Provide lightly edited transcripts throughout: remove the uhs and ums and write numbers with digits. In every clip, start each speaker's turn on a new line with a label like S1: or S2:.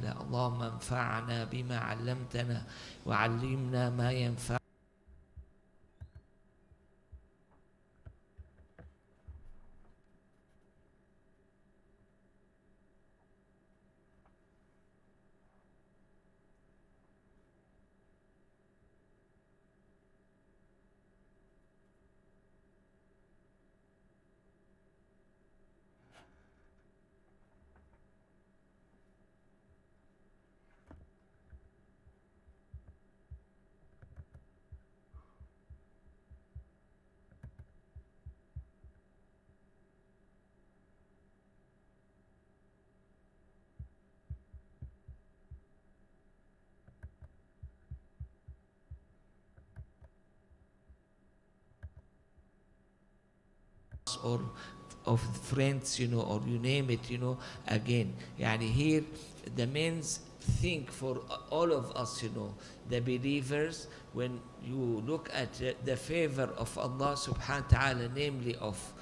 S1: تعالى. اللهم انفعنا بما علمتنا وعلمنا ما ينفعنا. Or of friends, you know, or you name it, you know, again. Yani here, the means think for all of us, you know, the believers, when you look at the favor of Allah subhanahu wa ta'ala, namely of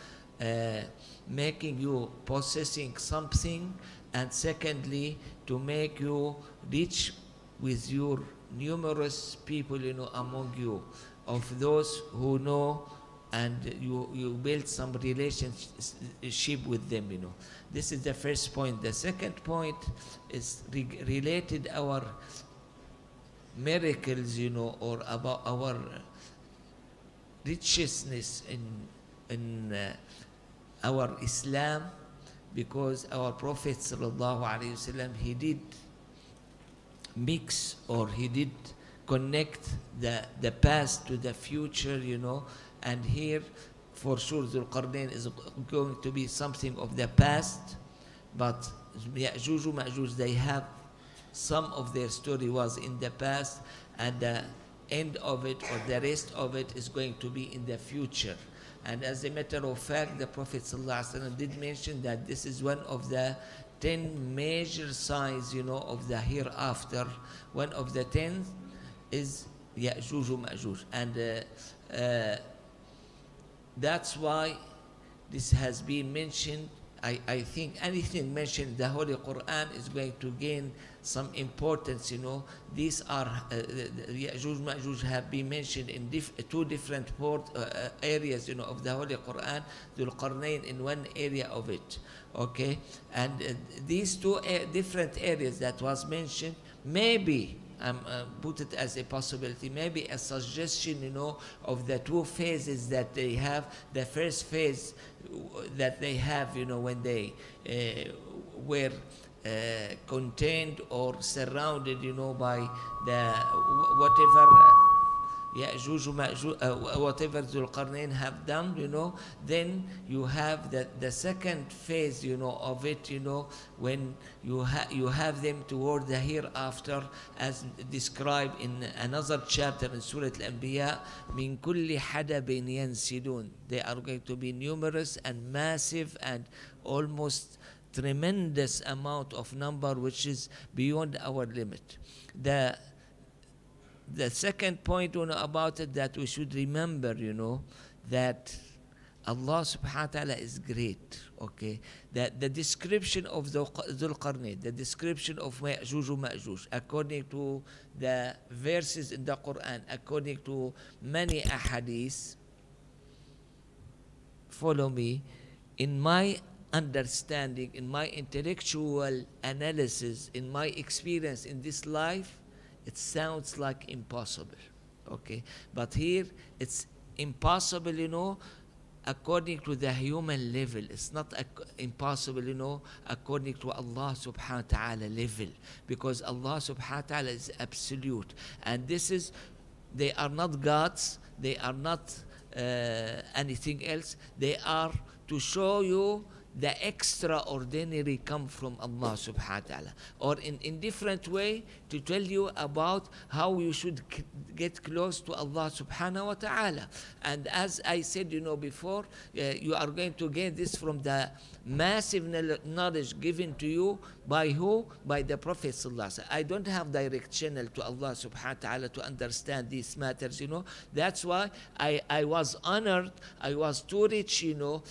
S1: making you possessing something, and secondly, to make you rich with your numerous people, you know, among you, of those who know, and you build some relationship with them, you know. This is the first point. The second point is related our miracles, you know, or about our richness in our Islam, because our Prophet sallallahu alaihi wasallam, he did mix, or he did connect the past to the future, you know. And here, for sure, Dhul Qarnayn is going to be something of the past, but Ya'juj and Ma'juj, they have some of their story was in the past, and the end of it, or the rest of it, is going to be in the future. And as a matter of fact, the Prophet ﷺ did mention that this is one of the 10 major signs, you know, of the hereafter. One of the 10 is Ya'juj and Ma'juj. And that's why this has been mentioned. I think anything mentioned in the Holy Quran is going to gain some importance, you know. These are, Ya'juj and Ma'juj have been mentioned in two different areas, you know, of the Holy Quran. Dhul Qarnayn in one area of it, okay? And these two different areas that was mentioned, maybe, put it as a possibility, maybe a suggestion, you know, of the two phases that they have. The first phase that they have, you know, when they were contained or surrounded, you know, by the whatever Ya'juj and Ma'juj, whatever Dhul Qarnayn have done, you know. Then you have the second phase, you know, of it, you know, when you have them toward the hereafter, as described in another chapter in Surah Al-Anbiya. Min kulli hadabin yansilun. They are going to be numerous and massive and almost tremendous amount of number, which is beyond our limit. The second point, you know, about it, that we should remember, you know, that Allah subhanahu wa ta'ala is great, okay? That the description of Dhul Qarnayn, the description of Ya'juj and Ma'juj, according to the verses in the Quran, according to many ahadith, follow me, in my understanding, in my intellectual analysis, in my experience in this life, it sounds like impossible, okay? But here, it's impossible, you know, according to the human level. It's not impossible, you know, according to Allah subhanahu wa ta'ala level, because Allah subhanahu wa ta'ala is absolute. And this is, they are not gods, they are not anything else. They are to show you the extraordinary come from Allah subhanahu wa ta'ala, or in different way to tell you about how you should get close to Allah subhanahu wa ta'ala. And as I said, you know, before, you are going to gain this from the massive knowledge given to you by who? By the Prophet sallallahu alaihi wasallam. I don't have direct channel to Allah subhanahu wa ta'ala to understand these matters, you know. That's why I was honored, I was too rich, you know,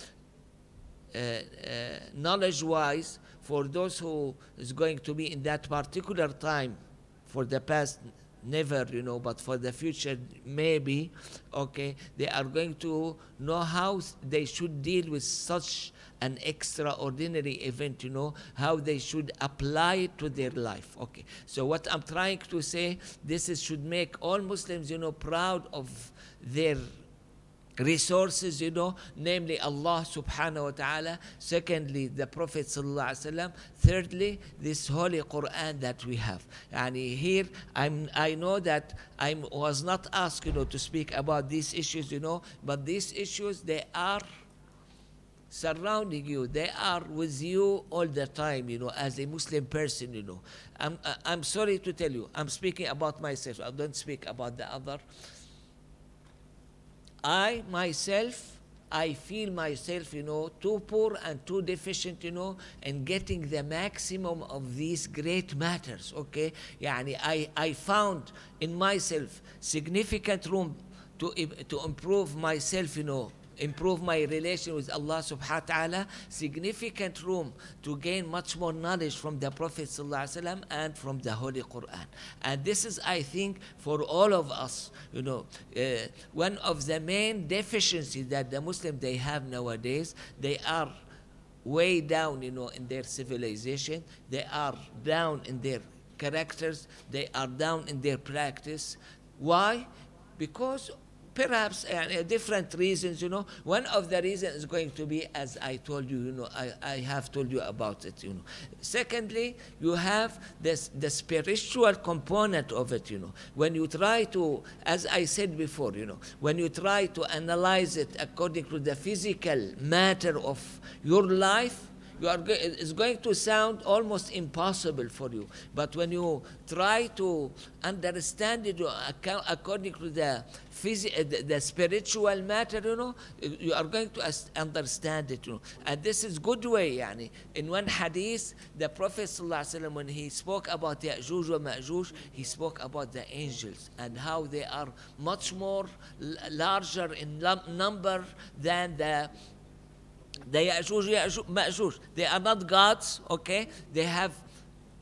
S1: knowledge-wise, for those who is going to be in that particular time, for the past, never, but for the future, maybe, okay, they are going to know how they should deal with such an extraordinary event, how they should apply it to their life. Okay, so what I'm trying to say, should make all Muslims, proud of their resources, namely Allah subhanahu wa ta'ala. Secondly, the Prophet sallallahu alaihi wasallam. Thirdly, this holy Quran that we have. And here, I know that I was not asked, to speak about these issues, but these issues, they are surrounding you. They are with you all the time, as a Muslim person, I'm sorry to tell you, I'm speaking about myself. I don't speak about the other. I feel myself, too poor and too deficient, in getting the maximum of these great matters, okay? I found in myself significant room to improve myself, improve my relation with Allah subhanahu wa ta'ala, significant room to gain much more knowledge from the Prophet sallallahu alaihi wasallam and from the Holy Quran. And this is, I think, for all of us, one of the main deficiencies that the Muslim they have nowadays. They are way down, in their civilization. They are down in their characters. They are down in their practice. Why? Because perhaps different reasons, One of the reasons is going to be, as I told you, I have told you about it, Secondly, you have the spiritual component of it, When you try to, as I said before, when you try to analyze it according to the physical matter of your life, it's going to sound almost impossible for you. But when you try to understand it according to the spiritual matter, you are going to understand it. And this is good way. In one hadith, the Prophet ﷺ, when he spoke about Ya'juj wa Ma'juj, he spoke about the angels and how they are much more larger in number than the Ya'juj, Ma'juj. They are not gods, okay? They have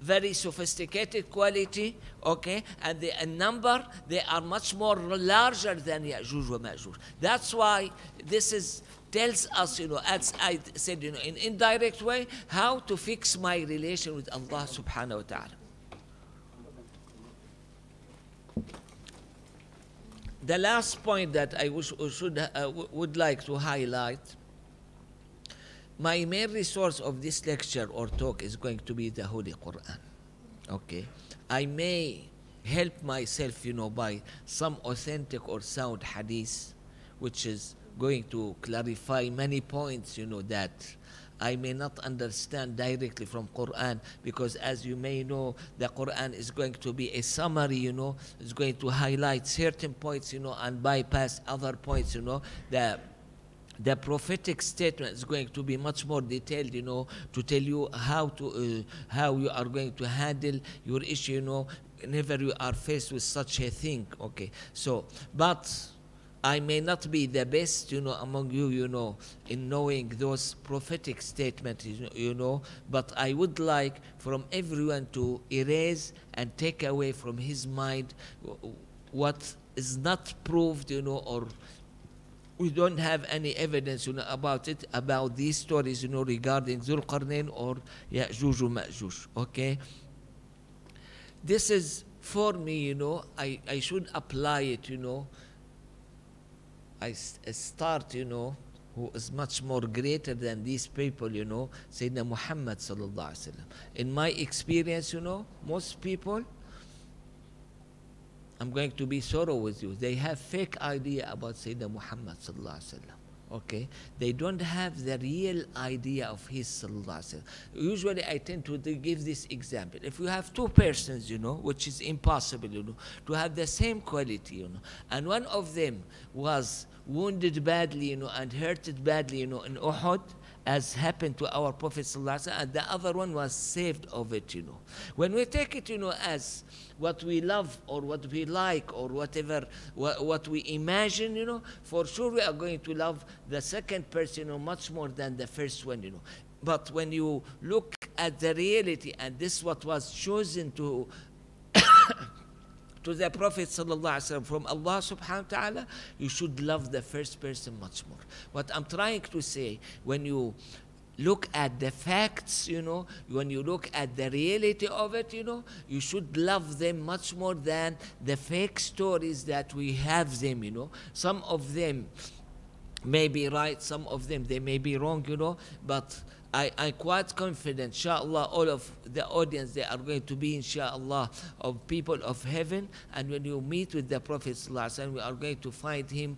S1: very sophisticated quality, okay? And the number, they are much more larger than Ya'juj wa Ma'juj. That's why this tells us, as I said, in indirect way, how to fix my relation with Allah subhanahu wa ta'ala. The last point that I would like to highlight, my main resource of this lecture or talk is going to be the Holy Quran. Okay, I may help myself, by some authentic or sound hadith, which is going to clarify many points, that I may not understand directly from Quran, because as you may know, the Quran is going to be a summary, it's going to highlight certain points, and bypass other points, The prophetic statement is going to be much more detailed, to tell you how you are going to handle your issue, whenever you are faced with such a thing. Okay, so, but I may not be the best, among you, in knowing those prophetic statements, but I would like from everyone to erase and take away from his mind what is not proved, or we don't have any evidence, about it, about these stories, regarding Dhul Qarnayn or Ya'juj wa Ma'juj. Okay, this is for me, I should apply it, I start, who is much more greater than these people, Sayyidina Muhammad sallallahu alaihi wasallam. In my experience, most people, I'm going to be thorough with you, they have fake idea about Sayyidina Muhammad sallallahu alaihi wasallam. Okay, they don't have the real idea of his sallallahu alaihi wasallam. Usually I tend to give this example. If you have two persons, which is impossible, to have the same quality, and one of them was wounded badly, and hurted badly, in Uhud, as happened to our Prophet sallallahu alaihi wasallam, and the other one was saved of it, When we take it, as what we love or what we like or whatever, what we imagine, for sure we are going to love the second person, much more than the first one, But when you look at the reality, and this is what was chosen to to the Prophet ﷺ from Allah subhanahu wa ta'ala, you should love the first person much more. What I'm trying to say, when you look at the facts, when you look at the reality of it, you should love them much more than the fake stories that we have them, Some of them may be right, some of them they may be wrong, but I'm quite confident, inshallah, all of the audience, they are going to be, inshallah, of people of heaven. And when you meet with the Prophet ﷺ, we are going to find him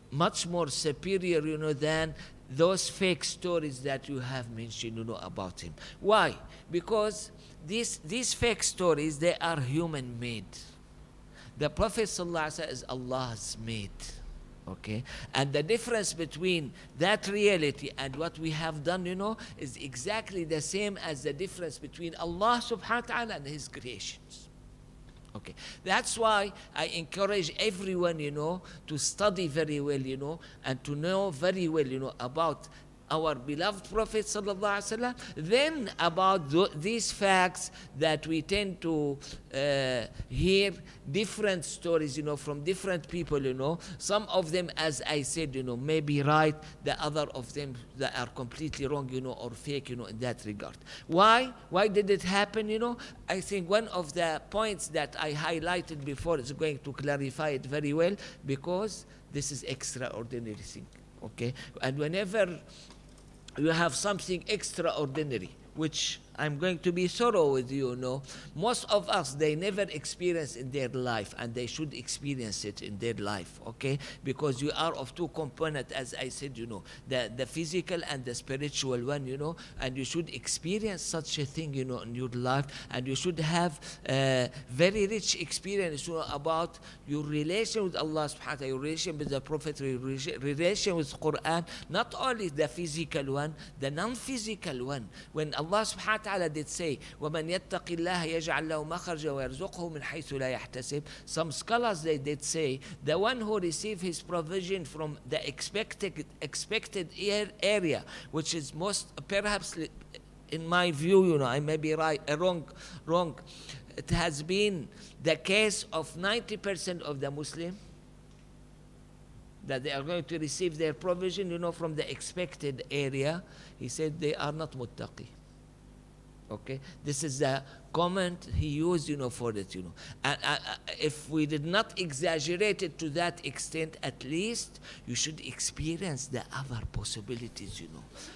S1: much more superior, than those fake stories that you have mentioned, about him. Why? Because these fake stories, they are human-made. The Prophet ﷺ is Allah's made. Okay, and the difference between that reality and what we have done, is exactly the same as the difference between Allah subhanahu wa ta'ala and his creations. Okay, that's why I encourage everyone, to study very well, and to know very well, about our beloved Prophet sallallahu alaihi wasallam, then about these facts that we tend to hear different stories, from different people, Some of them, as I said, may be right, the other of them that are completely wrong, or fake, in that regard. Why? Why did it happen, I think one of the points that I highlighted before is going to clarify it very well, because this is extraordinary thing, okay? And whenever you have something extraordinary, which I'm going to be thorough with you, most of us, they never experience in their life, and they should experience it in their life, okay? Because you are of two components, as I said, the physical and the spiritual one, and you should experience such a thing, in your life, and you should have very rich experience, about your relation with Allah subhanahu wa ta'ala, your relation with the Prophet, your relation with Quran, not only the physical one, the non-physical one. When Allah subhanahu wa ta'ala did say, وَمَنْ يَتَّقِ اللَّهَ يَجْعَلْ لَهُ مَخْرَجًا وَيَرْزُقْهُ مِنْ حَيْثُ لَا يَحْتَسِبُ. Some scholars, they did say, the one who receives his provision from the expected area, which is most, perhaps, in my view, I may be right, wrong. It has been the case of 90% of the Muslim, that they are going to receive their provision, from the expected area. He said they are not muttaqi. Okay, this is the comment he used, for it, And if we did not exaggerate it to that extent, at least you should experience the other possibilities,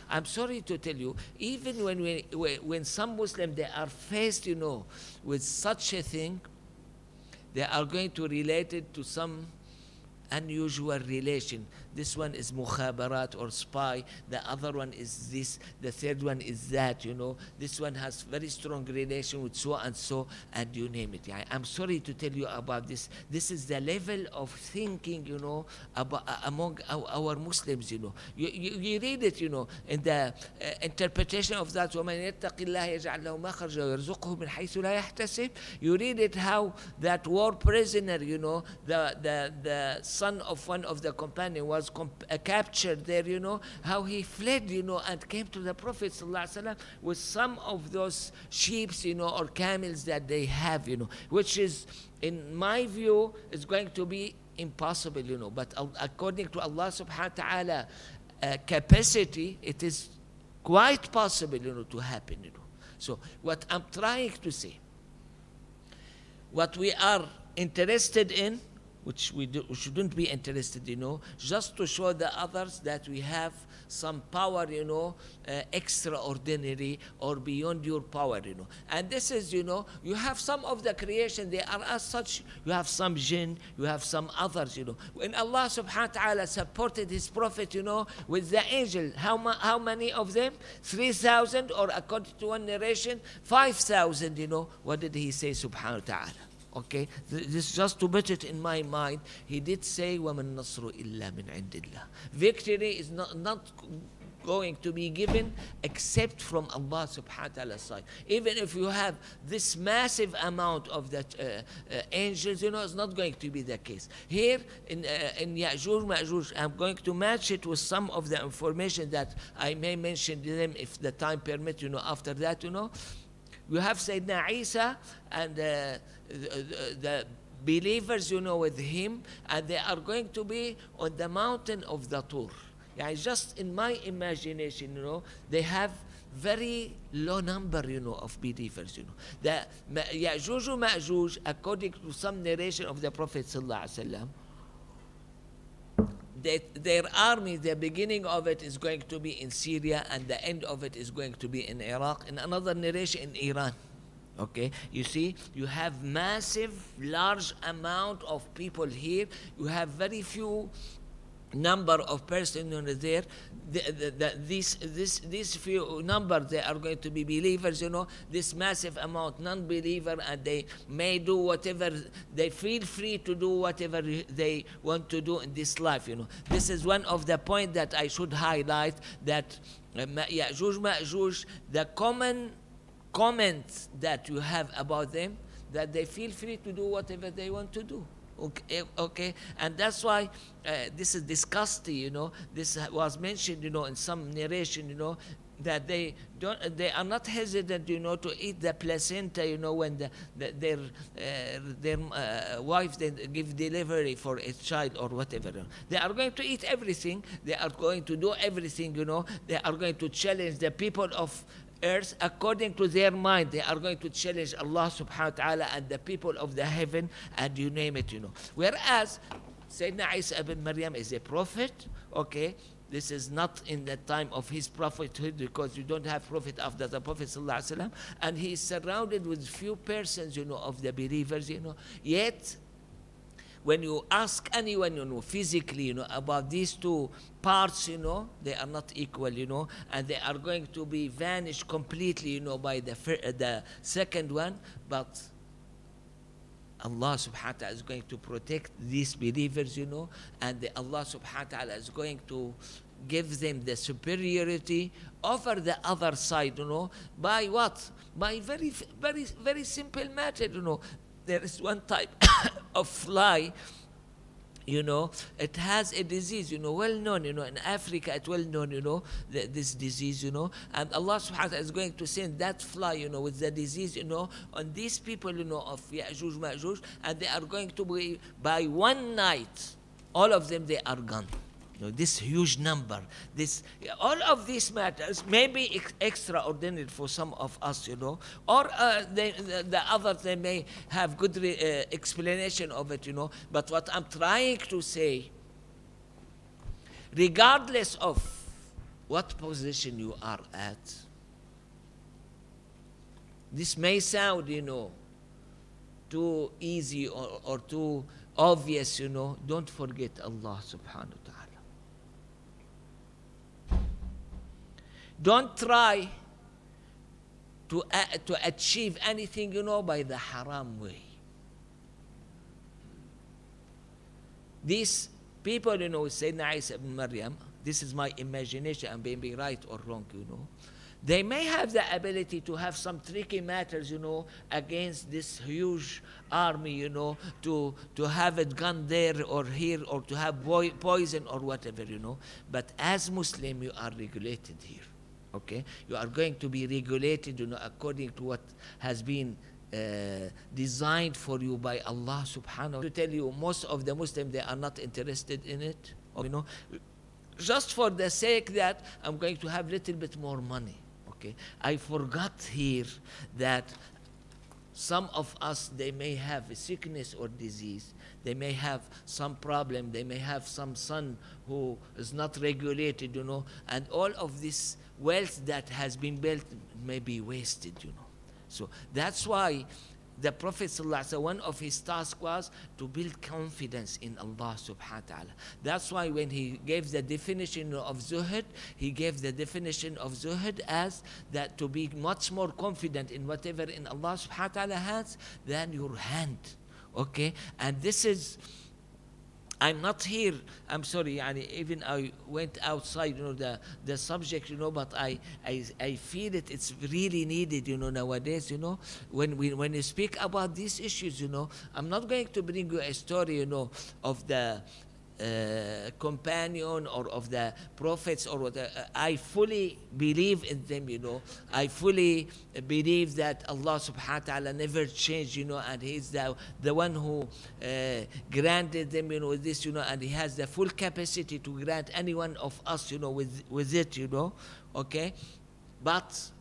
S1: I'm sorry to tell you, even when some Muslims, they are faced, with such a thing, they are going to relate it to some unusual relation. This one is mukhabarat or spy, the other one is this, the third one is that, This one has very strong relation with so and so, and you name it. I'm sorry to tell you about this. This is the level of thinking, about, among our Muslims, You read it, in the interpretation of that, وَمَنْ يَتَّقِ اللَّهَ يَجْعَلْ لَهُ مَخْرَجًا وَيَرْزُقْهُ مِنْ حَيْثُ لَا يَحْتَسِبُ. You read it how that war prisoner, the son of one of the companions was captured there, how he fled, and came to the Prophet ﷺ with some of those sheep, or camels that they have, which is, in my view, is going to be impossible, But according to Allah subhanahu wa ta'ala capacity, it is quite possible, to happen, So what I'm trying to say, what we are interested in, which we shouldn't be interested, just to show the others that we have some power, extraordinary or beyond your power, And this is, you have some of the creation, they are as such. You have some jinn, you have some others, When Allah subhanahu wa ta'ala supported his prophet, with the angel, how many of them? 3,000, or according to one narration, 5,000, What did he say, subhanahu wa ta'ala? Okay, this just to put it in my mind, he did say, وَمَا النَّصْرُ إِلَّا مِنْ عِنْدِ اللَّهِ. Victory is not going to be given except from Allah subhanahu wa ta'ala's side. Even if you have this massive amount of the angels, it's not going to be the case. Here in Ya'juj Ma'juj, I'm going to match it with some of the information that I may mention them if the time permits, after that, You have Sayyidina Isa and the believers, with him, and they are going to be on the mountain of the Tur. Yeah, just in my imagination, they have very low number, of believers, The Ya'juj Ma'juj, according to some narration of the Prophet sallallahu alaihi wasallam, their army, the beginning of it is going to be in Syria, and the end of it is going to be in Iraq. In another narration, in Iran. Okay, you see, you have massive, large amount of people here. You have very few number of persons there. This few number, they are going to be believers, this massive amount non-believer, and they may do whatever, they feel free to do whatever they want to do in this life, This is one of the points that I should highlight, that Ya'juj Ma'juj, the common comments that you have about them, that they feel free to do whatever they want to do. Okay, and that's why this is discussed. This was mentioned, in some narration, that they are not hesitant, to eat the placenta, when their wife then give delivery for a child or whatever. They are going to eat everything. They are going to do everything. They are going to challenge the people of earth according to their mind. They are going to challenge Allah subhanahu wa ta'ala and the people of the heaven, and you name it, Whereas Sayyidina Isa ibn Maryam is a prophet, okay? This is not in the time of his prophethood, because you don't have prophet after the Prophet sallallahu alaihi wasallam, and he is surrounded with few persons, of the believers, Yet, when you ask anyone, physically, about these two parts, they are not equal, and they are going to be vanished completely, by the second one. But Allah subhanahu wa ta'ala is going to protect these believers, and Allah subhanahu wa ta'ala is going to give them the superiority over the other side, by what? By very, very, very simple matter, There is one type of fly, it has a disease, well known, in Africa, it's well known, this disease, and Allah subhanahu wa ta'ala is going to send that fly, with the disease, on these people, of Ya'juj Ma'juj, and they are going to be, by one night, all of them, they are gone. This huge number, all of these matters may be extraordinary for some of us, or the others, they may have good explanation of it, But what I'm trying to say, regardless of what position you are at, this may sound, too easy or too obvious, Don't forget Allah subhanahu wa ta'ala. Don't try to achieve anything, by the haram way. These people, Sayyidina Isa ibn Maryam, this is my imagination, I may be right or wrong, They may have the ability to have some tricky matters, against this huge army, to have it gone there or here, or to have poison or whatever, But as Muslim, you are regulated here. Okay, you are going to be regulated, according to what has been designed for you by Allah subhanahu wa ta'ala. To tell you, most of the Muslims, they are not interested in it, just for the sake that I'm going to have little bit more money. Okay, I forgot here that some of us, they may have a sickness or disease. They may have some problem. They may have some son who is not regulated, and all of this wealth that has been built may be wasted, So that's why the Prophet ﷺ, one of his tasks was to build confidence in Allah subhanahu wa ta'ala. That's why when he gave the definition of zuhud, he gave the definition of zuhud as that to be much more confident in whatever in Allah subhanahu wa ta'ala has than your hand. Okay? And this is I'm not here. I'm sorry. Even I went outside, the subject, but I feel it. It's really needed, nowadays, when you speak about these issues, I'm not going to bring you a story, of the companion or of the prophets or what. I fully believe in them, I fully believe that Allah subhanahu wa ta'ala never changed, and He's the one who granted them, with this, and He has the full capacity to grant any one of us, with it, okay? But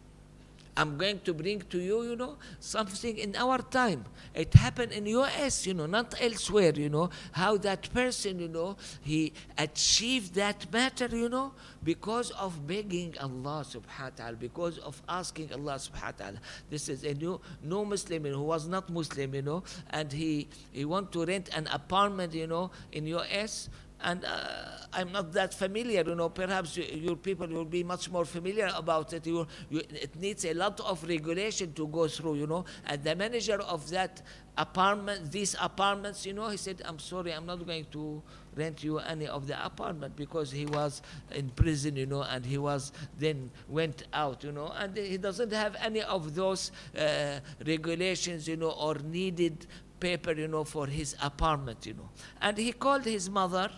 S1: I'm going to bring to you, something in our time. It happened in US, not elsewhere, how that person, he achieved that matter, because of begging Allah subhanahu wa ta'ala, because of asking Allah subhanahu wa ta'ala. This is a new Muslim who was not Muslim, and he want to rent an apartment, in US. And I'm not that familiar, perhaps your people will be much more familiar about it. It needs a lot of regulation to go through, And the manager of that apartment, these apartments, he said, I'm sorry, I'm not going to rent you any of the apartment, because he was in prison, and he was then went out, and he doesn't have any of those regulations, or needed paper, for his apartment, And he called his mother,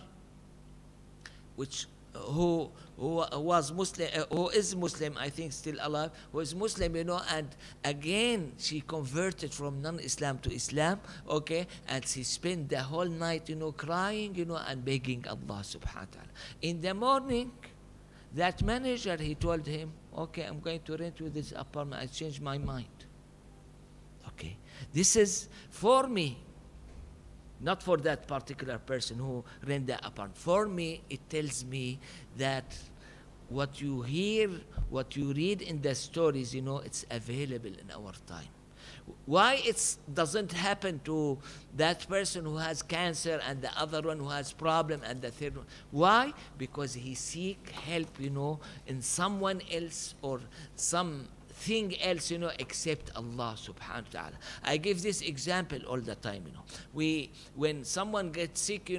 S1: who was Muslim, who is Muslim, I think still alive, who is Muslim, and again she converted from non-Islam to Islam, okay, and she spent the whole night, crying, and begging Allah subhanahu wa ta'ala. In the morning, that manager, he told him, okay, I'm going to rent you this apartment, I changed my mind. Okay, this is for me. Not for that particular person who rent the apartment. For me, it tells me that what you hear, what you read in the stories, it's available in our time. Why it doesn't happen to that person who has cancer and the other one who has problem and the third one? Why? Because he seek help, in someone else or something else, except Allah subhanahu wa ta'ala. I give this example all the time, when someone gets sick,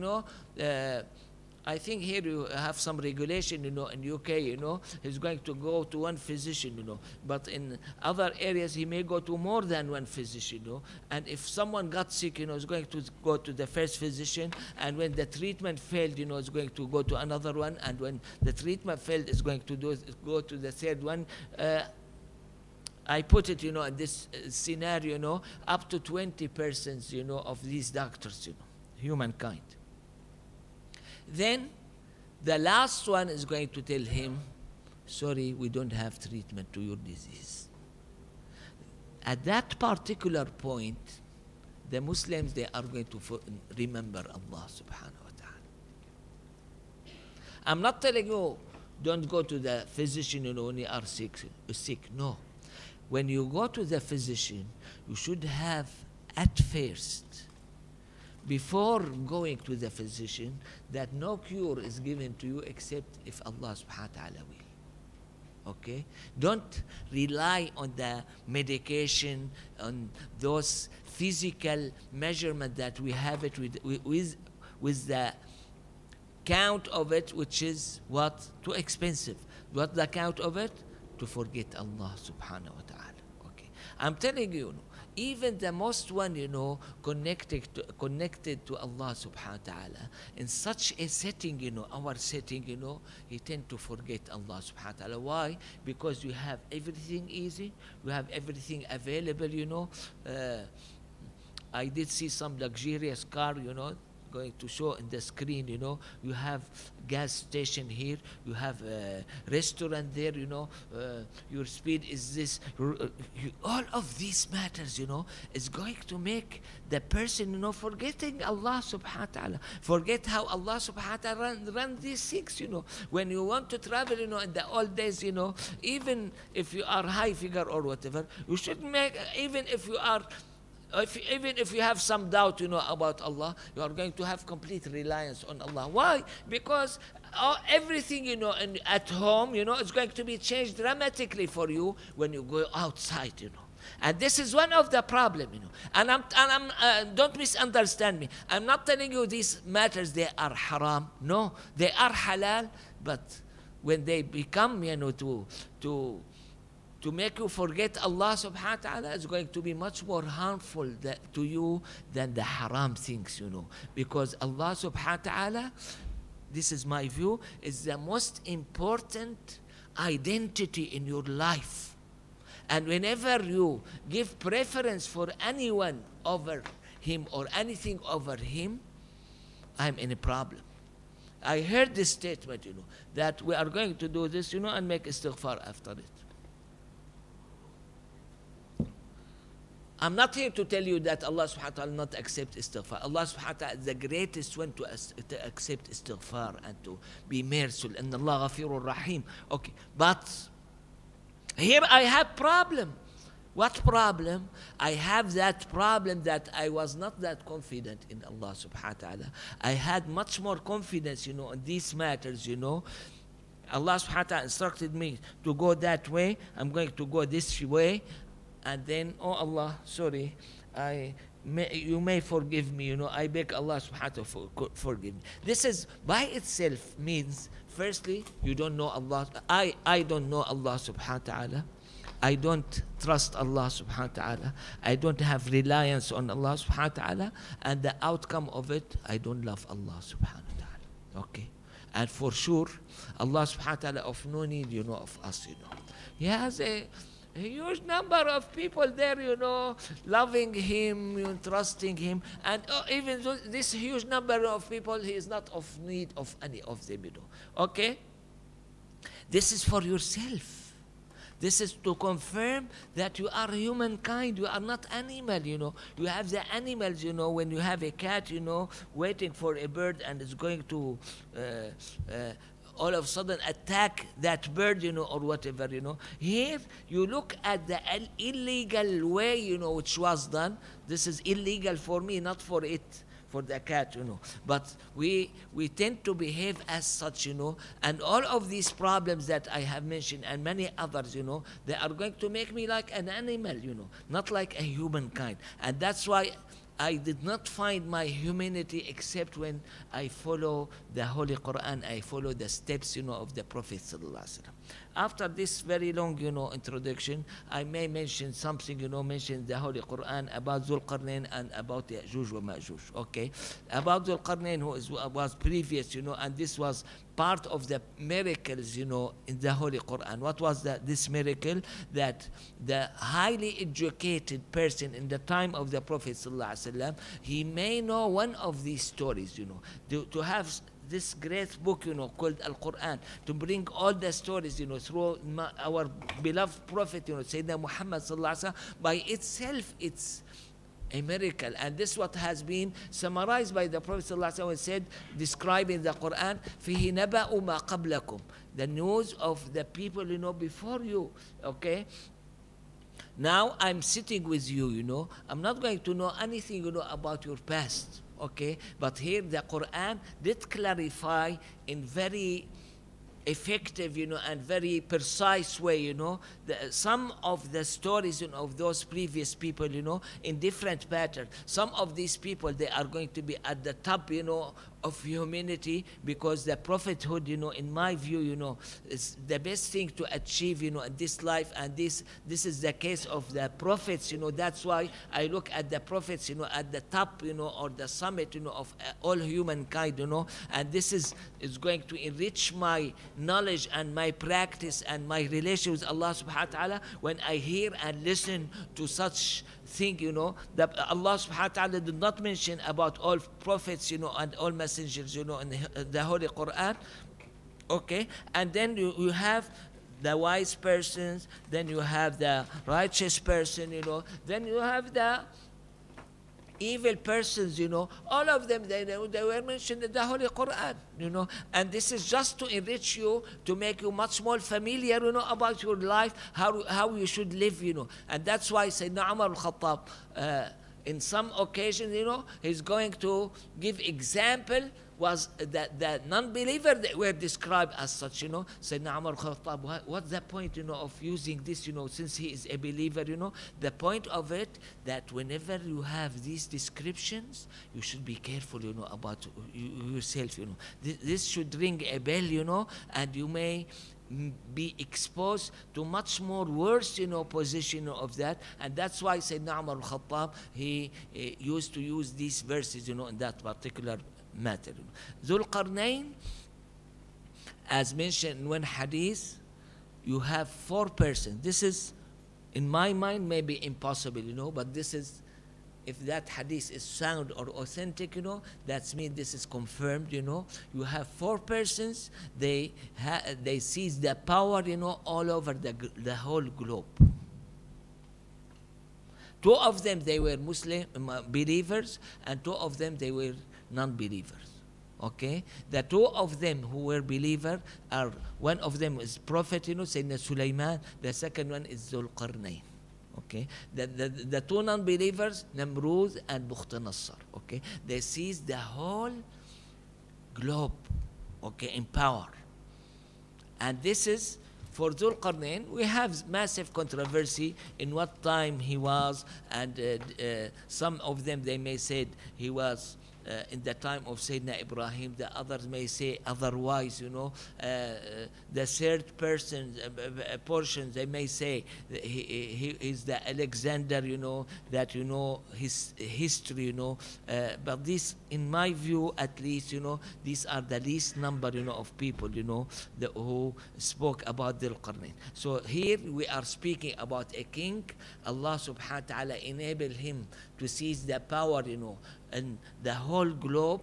S1: I think here you have some regulation, in UK, he's going to go to one physician, but in other areas he may go to more than one physician, and if someone got sick, he's going to go to the first physician, and when the treatment failed, he's going to go to another one, and when the treatment failed, he's going to go to the third one. I put it, in this scenario, up to 20%, of these doctors, humankind. Then the last one is going to tell him, sorry, we don't have treatment to your disease. At that particular point, the Muslims, they are going to remember Allah subhanahu wa ta'ala. I'm not telling you, don't go to the physician, when you are sick. No. When you go to the physician, you should have at first, before going to the physician, that no cure is given to you except if Allah subhanahu wa ta'ala will. Okay? Don't rely on the medication, on those physical measurements that we have it with the count of it, which is what? Too expensive. What the count of it? To forget Allah subhanahu wa ta'ala. Okay. I'm telling you, even the most one, connected to Allah subhanahu wa ta'ala, in such a setting, our setting, he tend to forget Allah subhanahu wa ta'ala. Why? Because you have everything easy, you have everything available, I did see some luxurious car, going to show in the screen, you have gas station here, you have a restaurant there, your speed is this. All of these matters, is going to make the person, forgetting Allah subhanahu wa ta'ala. Forget how Allah subhanahu wa ta'ala run these things, When you want to travel, in the old days, even if you are high figure or whatever, you should make, even if you have some doubt, about Allah, you are going to have complete reliance on Allah. Why? Because everything, at home, is going to be changed dramatically for you when you go outside, And this is one of the problem, you know. And don't misunderstand me. I'm not telling you these matters, they are haram. No, they are halal. But when they become, you know, to make you forget Allah subhanahu wa ta'ala, it's going to be much more harmful to you than the haram things, you know. Because Allah subhanahu wa ta'ala, this is my view, is the most important identity in your life. And whenever you give preference for anyone over him or anything over him, I'm in a problem. I heard this statement, you know, that we are going to do this, you know, and make istighfar after it. I'm not here to tell you that Allah subhanahu wa ta'ala not accept istighfar. Allah subhanahu wa ta'ala is the greatest one to accept istighfar and to be merciful. And Allah ghafirur rahim. Okay, but here I have problem. What problem? I have that problem that I was not that confident in Allah subhanahu wa ta'ala. I had much more confidence, you know, in these matters, you know. Allah subhanahu wa ta'ala instructed me to go that way. I'm going to go this way. And then, oh Allah, sorry, you may forgive me, you know, I beg Allah subhanahu wa ta'ala forgive me. This is by itself means, firstly, you don't know Allah. I don't know Allah subhanahu wa ta'ala. I don't trust Allah subhanahu wa ta'ala. I don't have reliance on Allah subhanahu wa ta'ala. And the outcome of it, I don't love Allah subhanahu wa ta'ala. Okay? And for sure, Allah subhanahu wa ta'ala of no need, you know, of us, you know. He has a huge number of people there, you know, loving him, you know, trusting him. And even though this huge number of people, he is not of need of any of them, you know. Okay? This is for yourself. This is to confirm that you are humankind, you are not animal, you know. You have the animals, you know, when you have a cat, you know, waiting for a bird and it's going to all of a sudden attack that bird, you know, or whatever, you know. Here, you look at the illegal way, you know, which was done. This is illegal for me, not for it, for the cat, you know. But we tend to behave as such, you know. And all of these problems that I have mentioned and many others, you know, they are going to make me like an animal, you know, not like a humankind. And that's why I did not find my humanity except when I follow the Holy Quran, I follow the steps, you know, of the Prophet sallallahu alaihi wasallam. After this very long, you know, introduction, I may mention something, you know, mention the Holy Quran about Dhul Qarnayn and about Ya'juj wa Ma'juj, okay? About Dhul Qarnayn, who was previous, you know, and this was part of the miracles, you know, in the Holy Quran. What was this miracle? That the highly educated person in the time of the Prophet sallallahu alaihi wasallam, he may know one of these stories, you know, to have this great book, you know, called Al-Quran, to bring all the stories, you know, through our beloved Prophet, you know, Sayyidina Muhammad sallallahu alaihi wasallam. By itself, it's a miracle. And this is what has been summarized by the Prophet sallallahu alaihi wasallam, said, describing the Quran, فِيهِ نَبَأُ مَا قَبْلَكُمْ, the news of the people, you know, before you, okay? Now I'm sitting with you, you know, I'm not going to know anything, you know, about your past. Okay, but here the Quran did clarify in very effective, you know, and very precise way, you know, some of the stories, you know, of those previous people, you know, in different patterns. Some of these people, they are going to be at the top, you know, of humanity, because the prophethood, you know, in my view, you know, is the best thing to achieve, you know, in this life. And this is the case of the prophets, you know. That's why I look at the prophets, you know, at the top, you know, or the summit, you know, of all humankind, you know. And this is going to enrich my knowledge and my practice and my relation with Allah subhanahu wa ta'ala when I hear and listen to such thing, you know, that Allah subhanahu wa ta'ala did not mention about all prophets, you know, and all messengers, you know, in the Holy Quran. Okay, and then you have the wise persons, then you have the righteous person, you know, then you have the evil persons, you know. All of them, they were mentioned in the Holy Quran, you know. And this is just to enrich you, to make you much more familiar, you know, about your life, how you should live, you know. And that's why Sayyidina Umar al-Khattab, in some occasions, you know, he's going to give example was that the non-believer, they were described as such, you know. Sayyidina Umar Khattab, what's the point, you know, of using this, you know, since he is a believer, you know? The point of it, that whenever you have these descriptions, you should be careful, you know, about yourself, you know. This should ring a bell, you know, and you may be exposed to much more worse, you know, position of that. And that's why Sayyidina Umar al-Khattab, he used to use these verses, you know, in that particular matter. Dhul Qarnayn, as mentioned in one hadith, you have 4 persons. This is, in my mind, maybe impossible, you know, but this is, if that hadith is sound or authentic, you know, that means this is confirmed, you know. You have 4 persons, they seize the power, you know, all over the whole globe. 2 of them, they were Muslim believers, and 2 of them, they were non-believers. Okay, the 2 of them who were believers are, one of them is Prophet, you know, Sayyidina Sulaiman. The second one is Dhul Qarnayn. Okay, the 2 non-believers, Namrud and Bukhtanasar. Okay, they seized the whole globe. Okay, in power. And this is for Dhul Qarnayn. We have massive controversy in what time he was, and some of them, they may say he was in the time of Sayyidina Ibrahim. The others may say otherwise, you know. The third person portion, they may say he is the Alexander, you know, that, you know, his history, you know. But this, in my view at least, you know, these are the least number, you know, of people, you know, who spoke about Dhul Qarnayn. So here we are speaking about a king. Allah subhanahu wa ta'ala enabled him to seize the power, you know, in the whole globe.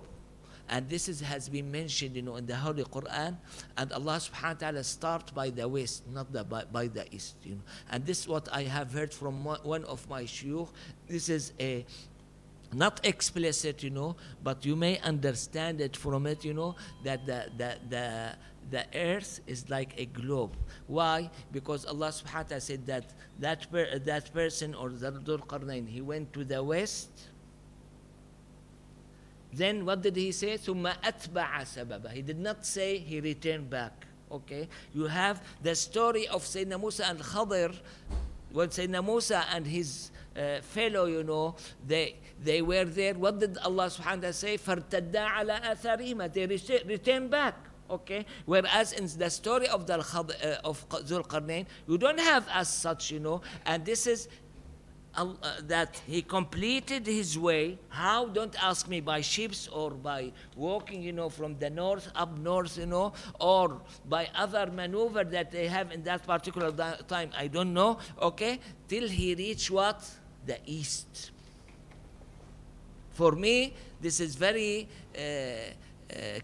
S1: And this has been mentioned, you know, in the Holy Quran. And Allah subhanahu wa ta'ala start by the west, not by the east, you know. And this is what I have heard from one of my shaykh. This is a not explicit, you know, but you may understand it from it, you know, that the earth is like a globe. Why? Because Allah subhanahu wa ta'ala said that person, or Dhul Qarnayn, he went to the west. Then what did he say? ثُمَّ أَتْبَعَ سَبَبًا. He did not say he returned back. Okay? You have the story of Sayyidina Musa and Khadir. When Sayyidina Musa and his fellow, you know, they were there. What did Allah subhanahu wa ta'ala say? فَارْتَدَّا عَلَىٰ أَثَرِهِمَا. They returned back. Okay? Whereas in the story of Dhul Qarnayn, you don't have as such, you know. And this is that he completed his way. How? Don't ask me, by ships or by walking, you know, from the north up north, you know, or by other maneuver that they have in that particular time. I don't know. Okay, till he reached what? The east. For me, this is very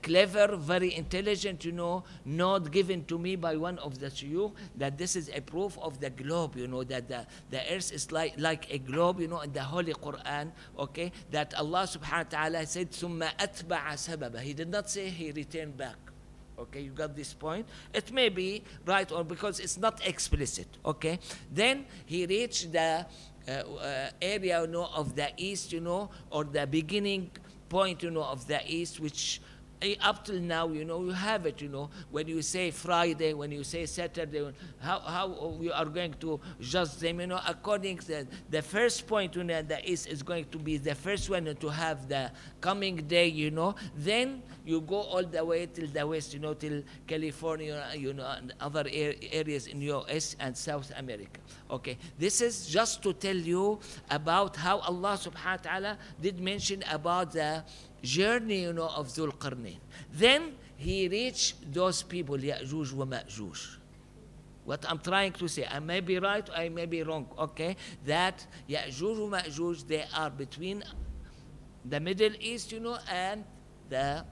S1: clever, very intelligent, you know, note given to me by one of the shaykh, that this is a proof of the globe, you know, that the earth is like a globe, you know, in the Holy Quran, okay, that Allah subhanahu wa ta'ala said, ثُمَّ أَتْبَعَ سَبَبًا. He did not say he returned back. Okay, you got this point? It may be right, or because it's not explicit, okay? Then he reached the area, you know, of the east, you know, or the beginning point, you know, of the east, which up till now, you know, you have it, you know, when you say Friday, when you say Saturday, how you are going to judge them, you know, according to the first point, you know, the east is going to be the first one to have the coming day, you know. Then you go all the way till the west, you know, till California, you know, and other areas in US and South America. Okay, this is just to tell you about how Allah subhanahu wa ta'ala did mention about the journey, you know, of Dhul Qarnayn. Then he reached those people, Ya'juj wa Ma'juj. What I'm trying to say, I may be right, I may be wrong, okay? That Ya'juj wa Ma'juj, they are between the Middle East, you know, and the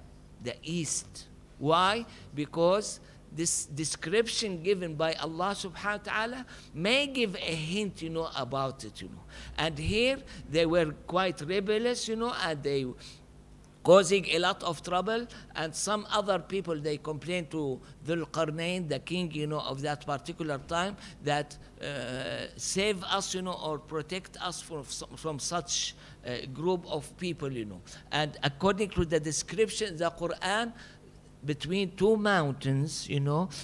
S1: East. Why? Because this description given by Allah subhanahu wa ta'ala may give a hint, you know, about it, you know. And here they were quite rebellious, you know, and they causing a lot of trouble. And some other people, they complain to Dhul Qarnayn, the king, of that particular time, that save us, or protect us from such group of people, And according to the description, the Quran, between two mountains,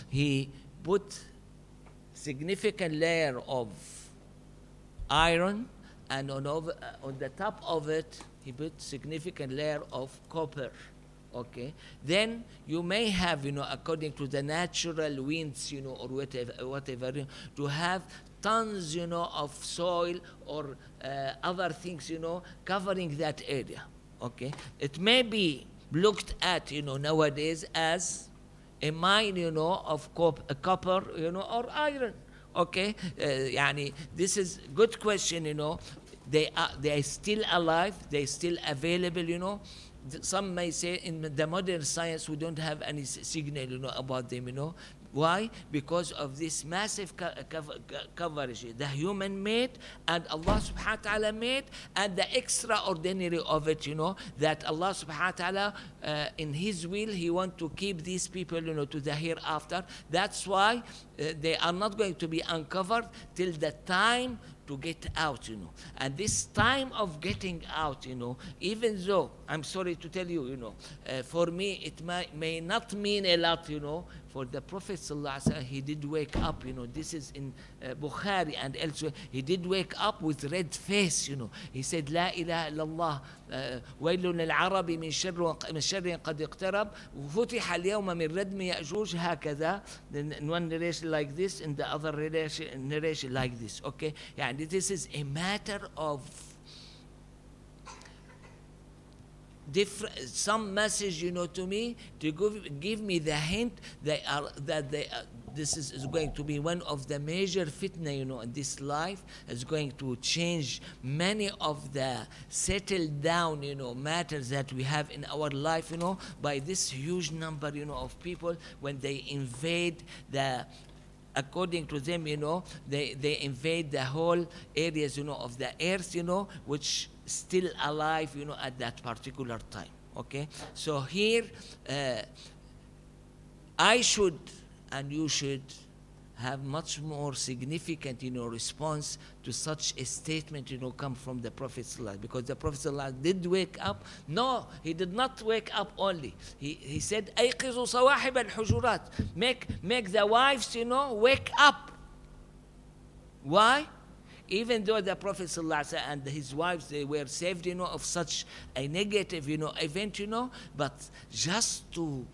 S1: he put significant layer of iron, and on the top of it, he put significant layer of copper. Okay, then you may have, according to the natural winds, or whatever, to have tons, of soil or other things, covering that area. Okay, it may be looked at, nowadays as a mine, of copper, or iron. Okay, this is good question, They are still alive, they still available, Some may say in the modern science we don't have any signal, about them, Why? Because of this massive coverage. The human made and Allah subhanahu wa ta'ala made, and the extraordinary of it, that Allah subhanahu wa ta'ala, in His will, He wants to keep these people, to the hereafter. That's why they are not going to be uncovered till the time to get out, And this time of getting out, even though, I'm sorry to tell you, for me, it may not mean a lot, For the Prophet ﷺ, he did wake up, This is in Bukhari and elsewhere. He did wake up with red face, He said, La ilaha illallah, wailun al-arabi min sharrin qad iqtarab, futiha al-yawma min radmi ya'juj, hakadha. Then in one narration like this, in the other narration like this, okay? And this is a matter of some message, to me, to give me the hint that this is going to be one of the major fitna, in this life. Is going to change many of the settled down, matters that we have in our life, by this huge number, of people when they invade according to them, they invade the whole areas, of the earth, which still alive, at that particular time. Okay, so here I should and you should have much more significant, response to such a statement, come from the Prophet ﷺ, because the Prophet ﷺ did wake up. No, he did not wake up only. He said, "Ayqizu sawahib al-hujurat." Make the wives, wake up. Why? Even though the Prophet ﷺ and his wives, they were saved, of such a negative, event, but just to,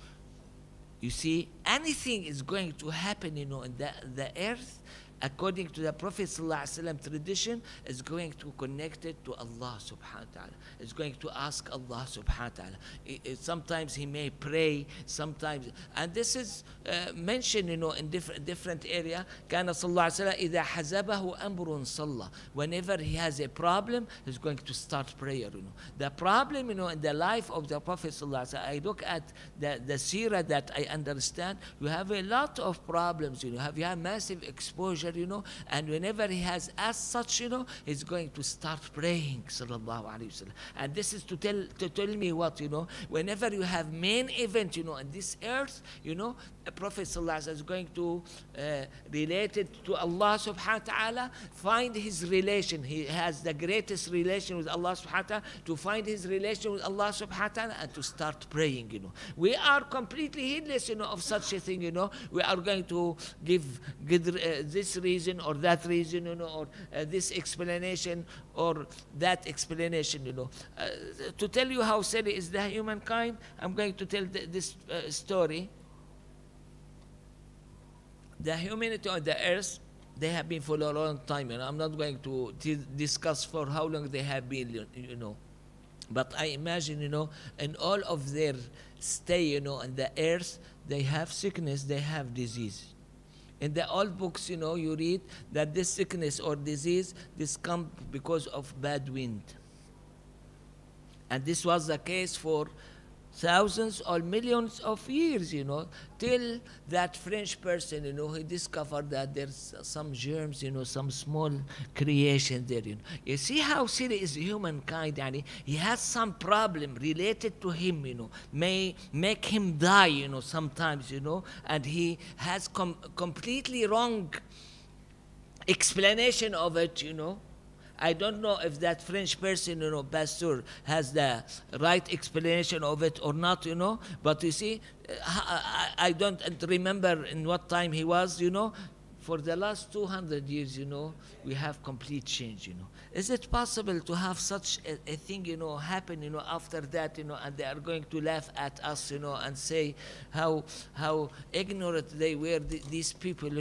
S1: you see, anything is going to happen, in the earth, according to the Prophet ﷺ tradition, is going to connect it to Allah subhanahu wa ta'ala. It's going to ask Allah subhanahu wa ta'ala. Sometimes he may pray, sometimes, and this is mentioned, in different area. كان صلى الله عليه وسلم إذا حزبه أمر صلى. Whenever he has a problem, he's going to start prayer. The problem, in the life of the Prophet ﷺ, I look at the seerah that I understand. You have a lot of problems. You have massive exposure. And whenever he has asked such, he's going to start praying, sallallahu alaihi wasallam. And this is to tell me what, whenever you have main event, on this earth, the Prophet sallallahu alaihi wasallam is going to relate it to Allah subhanahu wa ta'ala, find his relation. He has the greatest relation with Allah subhanahu wa ta'ala, to find his relation with Allah subhanahu wa ta'ala and to start praying, We are completely heedless, of such a thing, We are going to give this reason or that reason, or this explanation or that explanation, To tell you how silly is the humankind, I'm going to tell this story. The humanity on the earth, they have been for a long time, I'm not going to discuss for how long they have been, But I imagine, in all of their stay, on the earth, they have sickness, they have disease. In the old books, you read that this sickness or disease, this comes because of bad wind. And this was the case for thousands or millions of years, till that French person, he discovered that there's some germs, some small creation there. You see how silly is humankind, yani? He has some problem related to him, may make him die, sometimes, and he has completely wrong explanation of it, I don't know if that French person, Pasteur, has the right explanation of it or not, but you see, I don't remember in what time he was, for the last 200 years, we have complete change, Is it possible to have such a thing, happen, after that, and they are going to laugh at us, and say how ignorant they were, these people,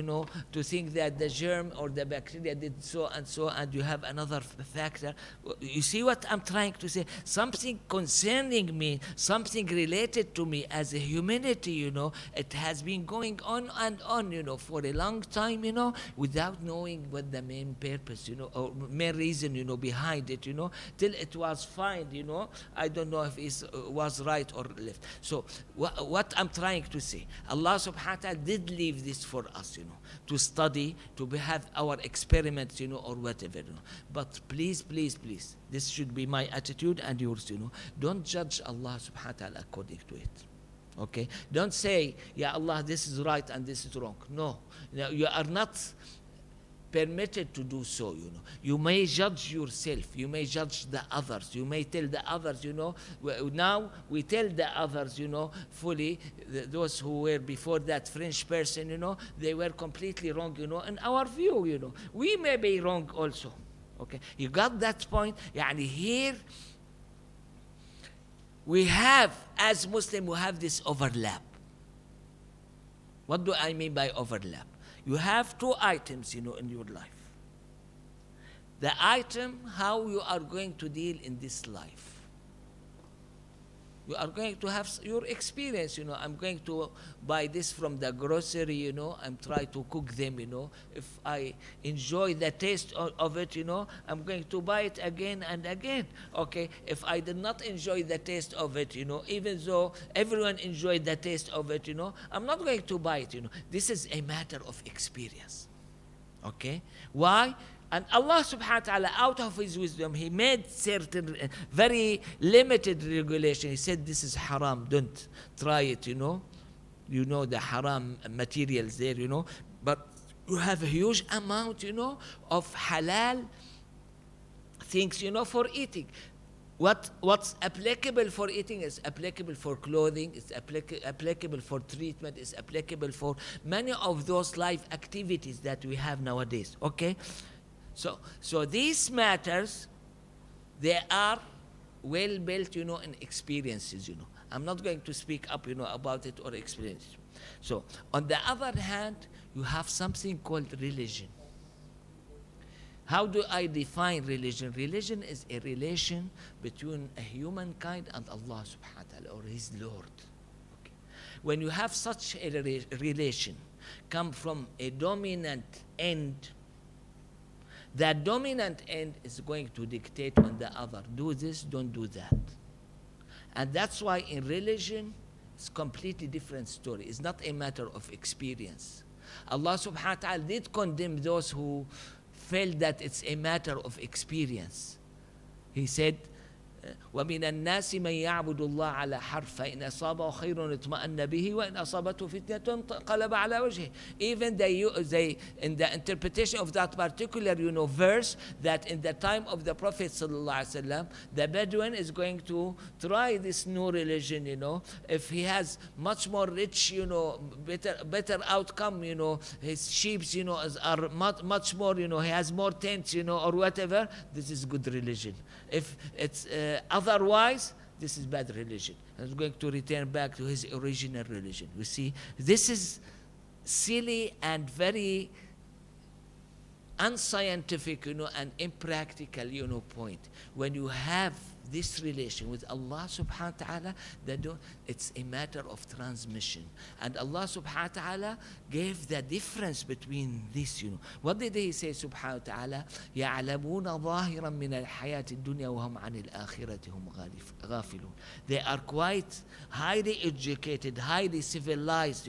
S1: to think that the germ or the bacteria did so, and you have another factor. You see what I'm trying to say? Something concerning me, something related to me as a humanity, it has been going on and on, for a long time, without knowing what the main purpose, or main reason, behind it, till it was fine, I don't know if it was right or left. So what I'm trying to say, Allah subhanahu wa ta'ala did leave this for us, to study, to have our experiments, or whatever, But please, please, please, this should be my attitude and yours, Don't judge Allah subhanahu wa ta'ala according to it. Okay? Don't say, Ya Allah, this is right and this is wrong. No. You are not permitted to do so, You may judge yourself. You may judge the others. You may tell the others, Now we tell the others, fully, those who were before that French person, they were completely wrong, in our view, We may be wrong also. Okay? You got that point? Yani here, we have, as Muslims, we have this overlap. What do I mean by overlap? You have two items, in your life. The item, how you are going to deal in this life. You are going to have your experience, I'm going to buy this from the grocery, and try to cook them, If I enjoy the taste of it, I'm going to buy it again and again. Okay, if I did not enjoy the taste of it, even though everyone enjoyed the taste of it, I'm not going to buy it, This is a matter of experience. Okay? Why? And Allah subhanahu wa ta'ala, out of His wisdom, He made certain very limited regulation. He said, this is haram, don't try it, the haram materials there, But you have a huge amount, of halal things, for eating. What's applicable for eating is applicable for clothing, it's applicable for treatment, it's applicable for many of those life activities that we have nowadays, okay? So these matters, they are well built, in experiences, I'm not going to speak up, about it or experience it. So on the other hand, you have something called religion. How do I define religion? Religion is a relation between a humankind and Allah subhanahu wa ta'ala, or His Lord. Okay. When you have such a relation, come from a dominant end, that dominant end is going to dictate on the other. Do this, don't do that. And that's why in religion, it's a completely different story. It's not a matter of experience. Allah subhanahu wa ta'ala did condemn those who felt that it's a matter of experience. He said, وَمِنَ النَّاسِ مَنْ يَعْبُدُ اللَّهَ عَلَى حَرْفٍ فَإِنْ أَصَابَهُ خَيْرٌ اطْمَأَنَّ بِهِ وَإِنْ أَصَابَتْهُ فِتْنَةٌ قَلَبَ عَلَى وَجْهِهِ. Even they, in the interpretation of that particular, verse, that in the time of the Prophet ﷺ, the Bedouin is going to try this new religion, if he has much more rich, better outcome, his sheep, are much more, he has more tents, or whatever, this is good religion. If it's otherwise, this is bad religion. He's going to return back to his original religion. You see, this is silly and very unscientific, and impractical, point. When you have this relation with Allah subhanahu wa ta'ala, it's a matter of transmission. And Allah subhanahu wa ta'ala gave the difference between this, What did He say subhanahu wa ta'ala? يَعْلَمُونَ ظَاهِرًا مِنَ الْحَيَاةِ الدُّنْيَا وَهُمْ عَنِ الْآخِرَةِ هُمْ غَافِلُونَ. They are quite highly educated, highly civilized,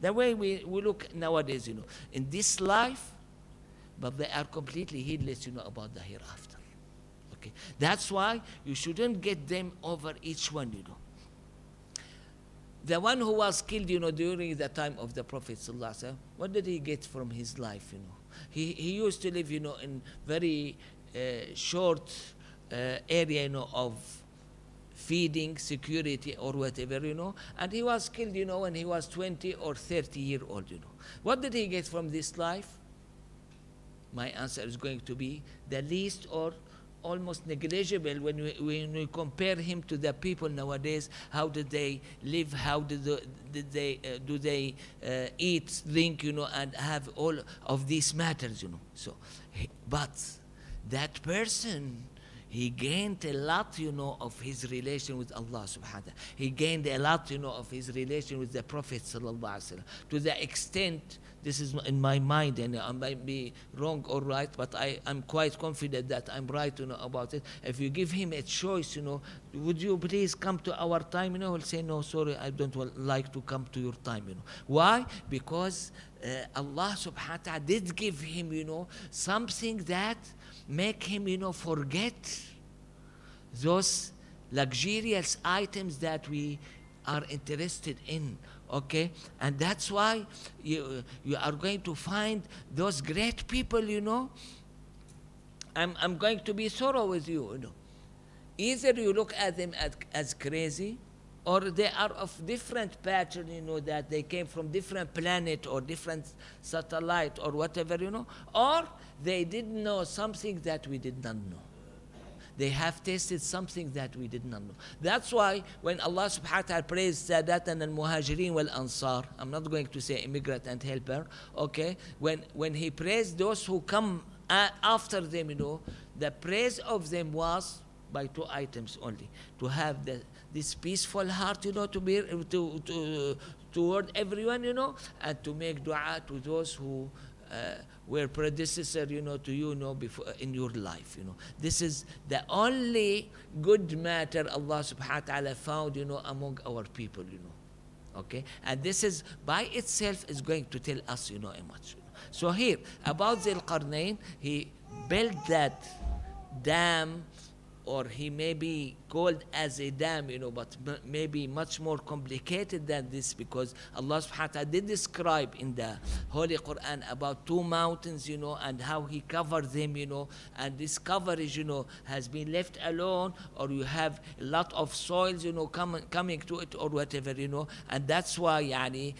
S1: The way we look nowadays, in this life, but they are completely heedless, about the hereafter. Okay, that's why you shouldn't get them over each one, The one who was killed, during the time of the Prophet ﷺ, what did he get from his life, He used to live, in very short area, of feeding, security, or whatever, and he was killed, when he was 20 or 30 years old, What did he get from this life? My answer is going to be the least or almost negligible when we compare him to the people nowadays. How did they live? How do they eat, drink, and have all of these matters, So, but that person, he gained a lot, of his relation with Allah subhanahu wa ta'ala. He gained a lot, of his relation with the Prophet sallallahu alaihi wasallam. To the extent, this is in my mind, and I might be wrong or right, but I'm quite confident that I'm right, about it. If you give him a choice, would you please come to our time? He'll say, no, sorry, I don't like to come to your time. Why? Because Allah subhanahu wa ta'ala did give him, something that make him, forget those luxurious items that we are interested in. Okay, and that's why you are going to find those great people, I'm going to be thorough with you, Either you look at them as crazy, or they are of different pattern, that they came from different planet or different satellite or whatever, or they did know something that we did not know. They have tasted something that we did not know. That's why when Allah subhanahu wa ta'ala praised Sadatan and Muhajirin wal Ansar, I'm not going to say immigrant and helper, okay? When He praised those who come after them, the praise of them was by two items only. To have this peaceful heart, to be toward everyone, and to make dua to those who were predecessor, to before in your life, This is the only good matter Allah subhanahu wa ta'ala found, among our people, Okay? And this is by itself is going to tell us, a much. So here, about Dhul Qarnayn, he built that dam, or he may be called as a dam, but maybe much more complicated than this, because Allah subhanahu wa ta'ala did describe in the Holy Quran about two mountains, and how He covered them, and this coverage, has been left alone, or you have a lot of soils, coming to it, or whatever, and that's why,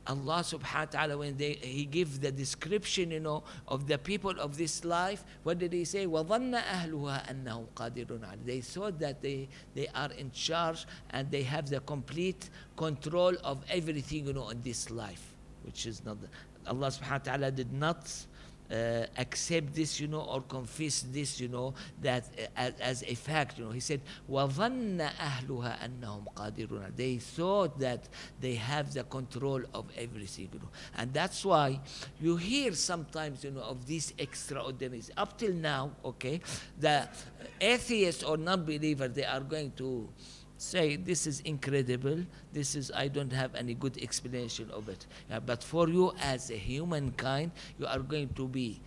S1: Allah subhanahu wa ta'ala, when He gives the description, of the people of this life, what did He say? وَظَنَّ أَهْلُهَا أَنَّهُمْ قَادِرُونَ عَلَيْهِ. They thought that they are in charge, and they have the complete control of everything, in this life, which is not. Allah subhanahu wa ta'ala did not accept this, or confess this, that as a fact. He said, وَظَنَّ أَهْلُهَا أَنَّهُمْ قَادِرُونَ. They thought that they have the control of everything, And that's why you hear sometimes, of these extraordinaries. Up till now, okay, the atheists or non-believer, they are going to say, this is incredible, I don't have any good explanation of it. But for you as a humankind, you are going to be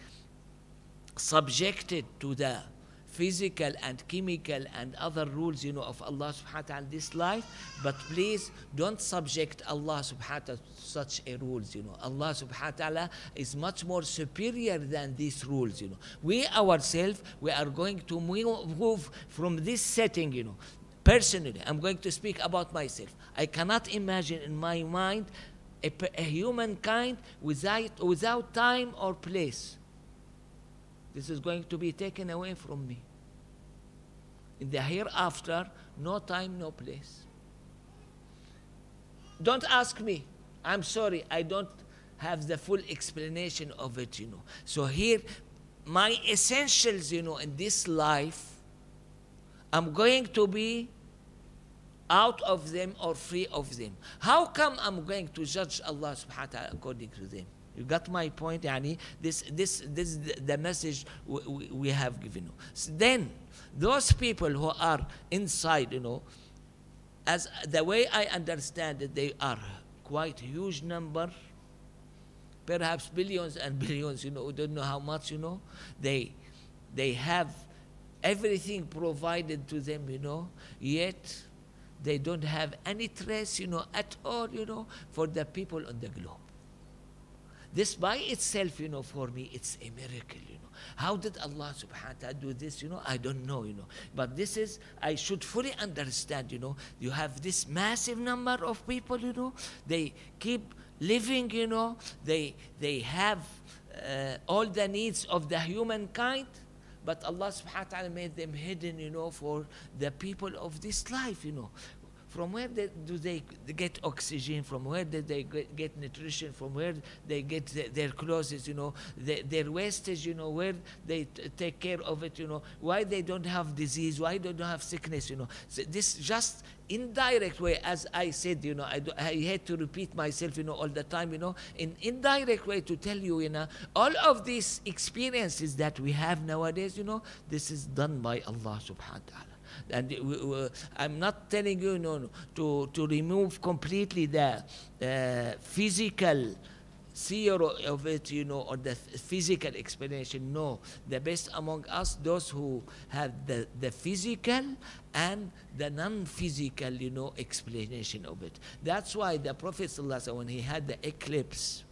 S1: subjected to the physical and chemical and other rules, of Allah subhanahu wa ta'ala in this life. But please don't subject Allah subhanahu wa ta'ala to such a rules, Allah subhanahu wa ta'ala is much more superior than these rules, We ourselves, we are going to move from this setting, Personally, I'm going to speak about myself. I cannot imagine in my mind a humankind without time or place. This is going to be taken away from me. In the hereafter, no time, no place. Don't ask me. I'm sorry, I don't have the full explanation of it, So here, my essentials, in this life, I'm going to be out of them or free of them. How come I'm going to judge Allah subhanahu wa ta'ala according to them? You got my point? Yani this is the message we have given you. So then, those people who are inside, as the way I understand it, they are quite huge number, perhaps billions and billions, we don't know how much, they have everything provided to them, yet they don't have any trace, at all, for the people on the globe. This by itself, for me, it's a miracle, How did Allah subhanahu wa ta'ala do this, I don't know, But this is, I should fully understand, You have this massive number of people, They keep living, They have all the needs of the humankind. But Allah subhanahu wa ta'ala made them hidden, for the people of this life, From where do they get oxygen? From where do they get nutrition? From where they get their clothes, their wastage, where they take care of it, Why they don't have disease? Why they don't have sickness, So this just indirect way, as I said, I hate to repeat myself, all the time, in indirect way to tell you, all of these experiences that we have nowadays, this is done by Allah subhanahu wa ta'ala. And I'm not telling you to remove completely the physical theory of it, or the physical explanation. No, the best among us, those who have the physical and the non-physical, explanation of it. That's why the Prophet ﷺ, when he had the eclipse,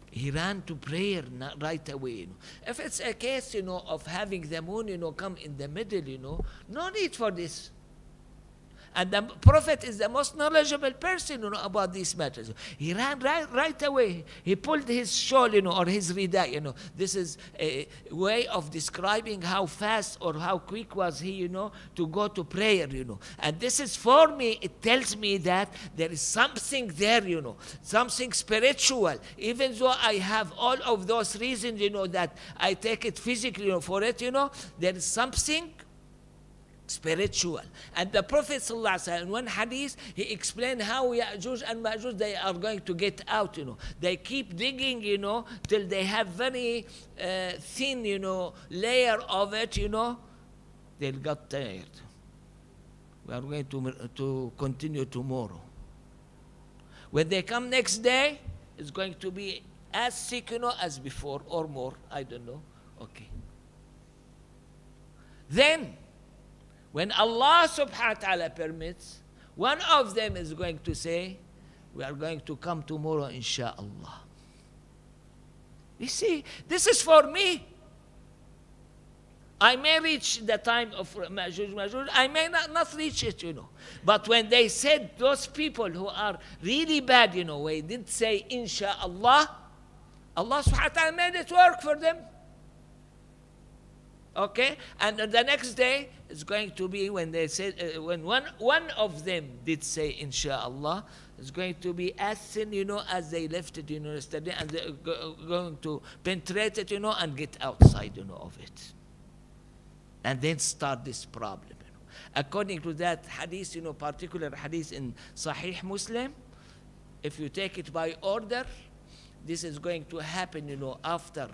S1: he ran to prayer right away. If it's a case, of having the moon, come in the middle, no need for this. And the Prophet is the most knowledgeable person, about these matters. He ran right away. He pulled his shawl, or his rida, This is a way of describing how fast or how quick was he, to go to prayer, And this is, for me, it tells me that there is something there, something spiritual. Even though I have all of those reasons, that I take it physically, for it, there is something spiritual. And the Prophet ﷺ, in one hadith, he explained how Ya'juj and Ma'juj, they are going to get out, They keep digging, till they have very thin, layer of it, They'll get tired. We are going to continue tomorrow. When they come next day, it's going to be as thick, as before, or more. I don't know. Okay. Then, when Allah subhanahu wa ta'ala permits, one of them is going to say, we are going to come tomorrow, insha'Allah. You see, this is for me. I may reach the time of Ma'juj, I may not reach it, But when they said, those people who are really bad, they did say, insha'Allah, Allah subhanahu wa ta'ala made it work for them. Okay, and the next day is going to be when they said, when one of them did say, insha'Allah, it's going to be as thin, as they left it, yesterday, and they're going to penetrate it, and get outside, of it. And then start this problem. According to that hadith, particular hadith in Sahih Muslim, if you take it by order, this is going to happen, after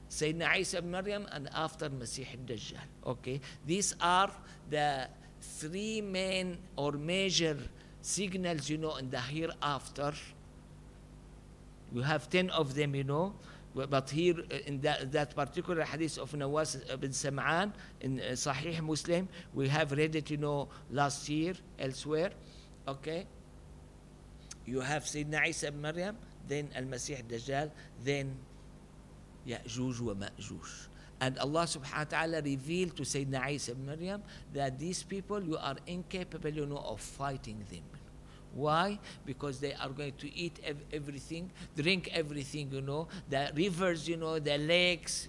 S1: Sayyidina Isa ibn Maryam and after Masih al-Dajjal. Okay, these are the three main or major signals, in the hereafter. You have 10 of them, but here in that particular hadith of Nawas bin Sam'an in Sahih Muslim, we have read it, last year elsewhere. Okay, you have Sayyidina Isa ibn Maryam, then Al-Masih al-Dajjal, then Ya'juj wa Ma'juj. And Allah subhanahu wa ta'ala revealed to Sayyidina Isa ibn Maryam that these people, you are incapable, of fighting them. Why? Because they are going to eat everything, drink everything, the rivers, the lakes,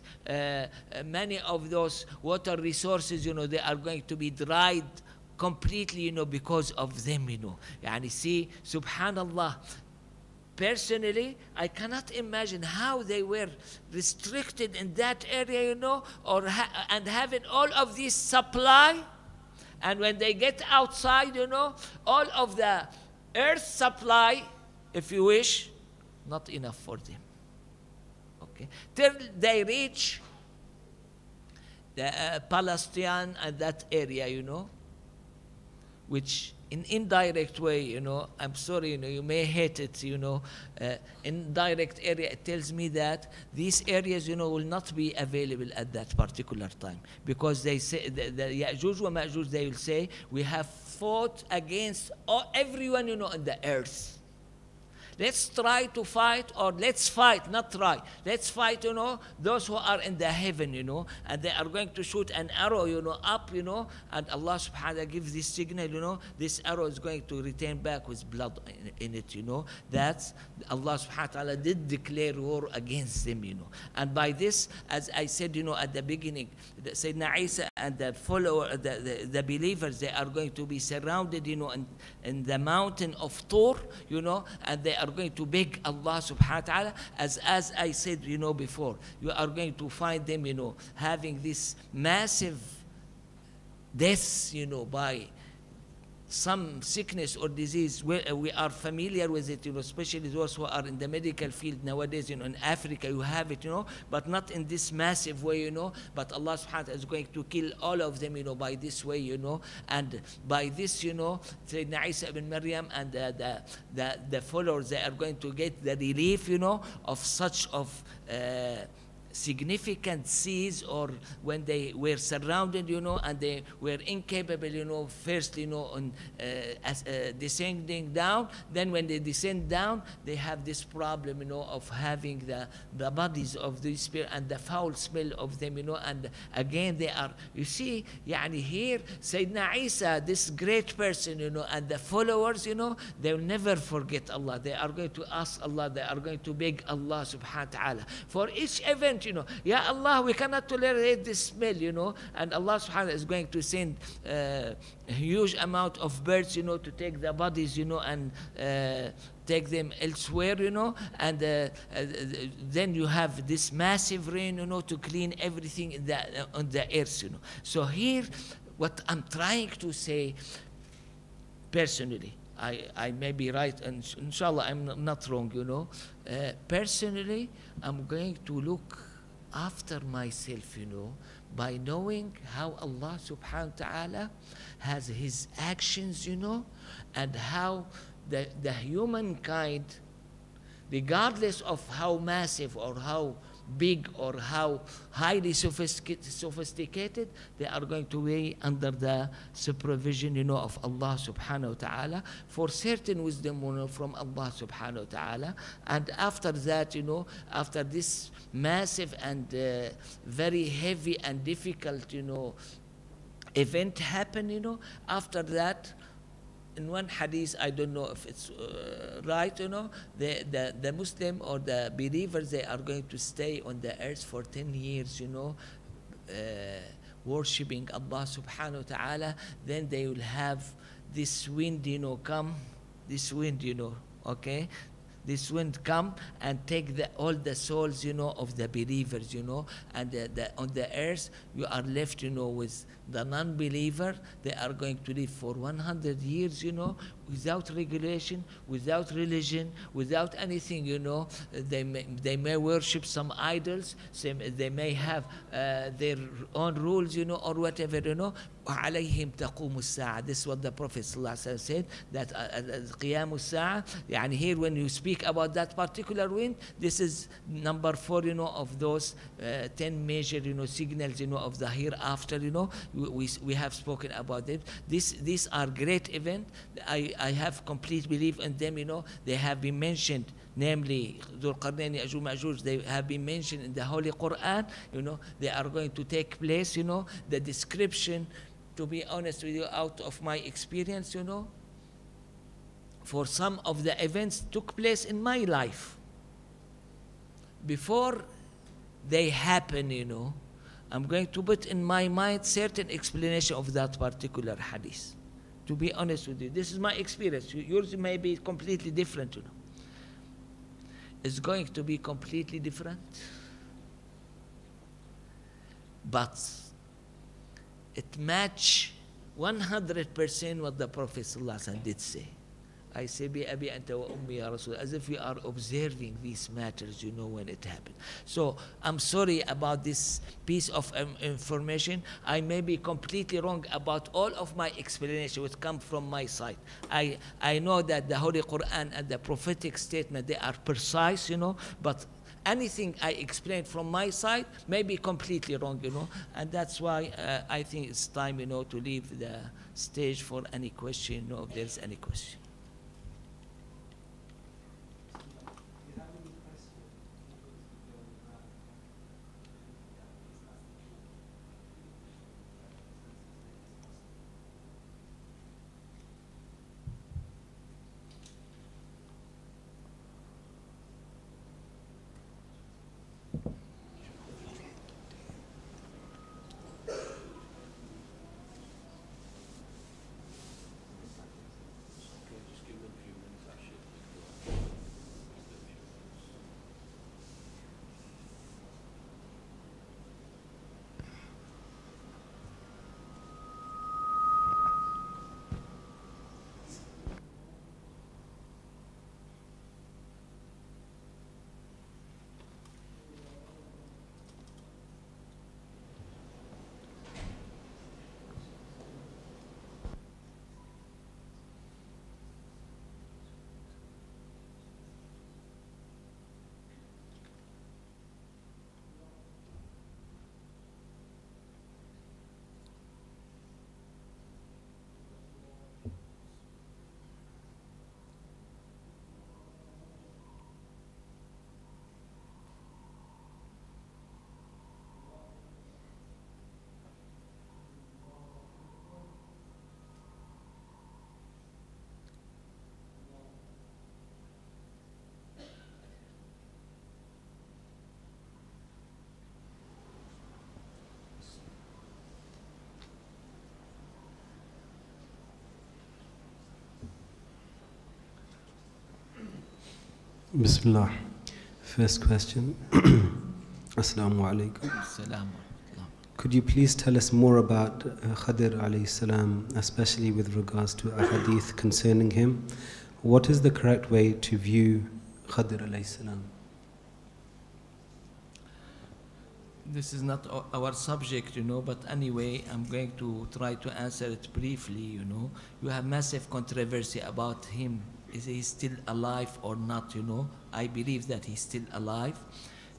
S1: many of those water resources, they are going to be dried completely, because of them, Yani see, subhanallah, Personally, I cannot imagine how they were restricted in that area, you know, and having all of this supply. And when they get outside, you know, all of the earth supply, if you wish, not enough for them. Okay, till they reach the Palestine and that area, you know, which in indirect way, you know, I'm sorry, you know, you may hate it, you know, indirect area, it tells me that these areas, you know, will not be available at that particular time, because they say, the Ya'juj wa Ma'juj, they will say, we have fought against everyone, you know, on the earth. Let's try to fight, or let's fight, not try. Let's fight, you know, those who are in the heaven, you know, and they are going to shoot an arrow, you know, up, you know, and Allah subhanahu wa ta'ala gives this signal, you know, this arrow is going to return back with blood in it, you know. That's, Allah subhanahu wa ta'ala did declare war against them, you know. And by this, as I said, you know, at the beginning, Sayyidina Isa and the follower, the believers, they are going to be surrounded, you know, in the mountain of Tur, you know, and they are going to beg Allah subhanahu wa ta'ala, as I said, you know, before, you are going to find them, you know, having this massive deaths, you know, by some sickness or disease. We are familiar with it, you know, especially those who are in the medical field nowadays, you know, in Africa you have it, you know, but not in this massive way, you know, but Allah subhanahu wa ta'ala is going to kill all of them, you know, by this way, you know, and by this, you know, Sayyidina Isa ibn Maryam and the followers, they are going to get the relief, you know, of such of significant seas, or when they were surrounded, you know, and they were incapable, you know, first, you know, on descending down. Then when they descend down, they have this problem, you know, of having the bodies of these people and the foul smell of them, you know, and again they are, you see, yani here, Sayyidina Isa, this great person, you know, and the followers, you know, they will never forget Allah. They are going to ask Allah, they are going to beg Allah subhanahu wa ta'ala for each event, you know, Ya Allah, we cannot tolerate this smell, you know, and Allah subhanahu wa ta'ala is going to send a huge amount of birds, you know, to take the bodies, you know, and take them elsewhere, you know, and then you have this massive rain, you know, to clean everything on the earth, you know. So here, what I'm trying to say, personally, I may be right, and inshallah I'm not wrong, you know. Personally, I'm going to look after myself, you know, by knowing how Allah subhanahu wa ta'ala has his actions, you know, and how the humankind, regardless of how massive or how big or how highly sophisticated, they are going to be under the supervision, you know, of Allah subhanahu wa ta'ala, for certain wisdom, you know, from Allah subhanahu wa ta'ala. And after that, you know, after this massive and very heavy and difficult, you know, event happen, you know, after that, in one hadith, I don't know if it's right, you know, the Muslim or the believers, they are going to stay on the earth for 10 years, you know, worshipping Allah subhanahu wa ta'ala. Then they will have this wind, you know, come, this wind, you know, okay? This wind come and take all the souls, you know, of the believers, you know, and on the earth you are left, you know, with the non-believer. They are going to live for 100 years, you know, without regulation, without religion, without anything, you know. They may worship some idols, they may have their own rules, you know, or whatever, you know. وعليهم تقوم الساعة. This is what the Prophet ﷺ said, that قيام الساعة. يعني here when you speak about that particular wind, this is number 4, you know, of those 10 major, you know, signals, you know, of the hereafter, you know. We have spoken about it. These are great events. I have complete belief in them, you know. They have been mentioned, namely Dhul, Qarnayn, Ya'juj, Ma'juj. They have been mentioned in the Holy Quran, you know. They are going to take place, you know. The description, to be honest with you, out of my experience, you know, for some of the events took place in my life. Before they happen, you know, I'm going to put in my mind certain explanation of that particular hadith. To be honest with you, this is my experience. Yours may be completely different, you know. is going to be completely different. But it match 100% what the Prophet ﷺ did say. I say, bi abi anta wa ummi ya Rasul, as if we are observing these matters, you know, when it happened. So I'm sorry about this piece of information. I may be completely wrong about all of my explanation, which come from my side. I know that the Holy Quran and the prophetic statement, they are precise, you know, but anything I explained from my side may be completely wrong, you know, and that's why I think it's time, you know, to leave the stage for any question, you know, if there's any question.
S2: Bismillah. First question. Assalamu alaikum.
S1: Assalamu alaikum.
S2: Could you please tell us more about Khadir alayhi salam, especially with regards to a hadith concerning him? What is the correct way to view Khadir alayhi salam?
S1: This is not our subject, you know, but anyway, I'm going to try to answer it briefly, you know. You have massive controversy about him. Is he still alive or not, you know? I believe that he's still alive.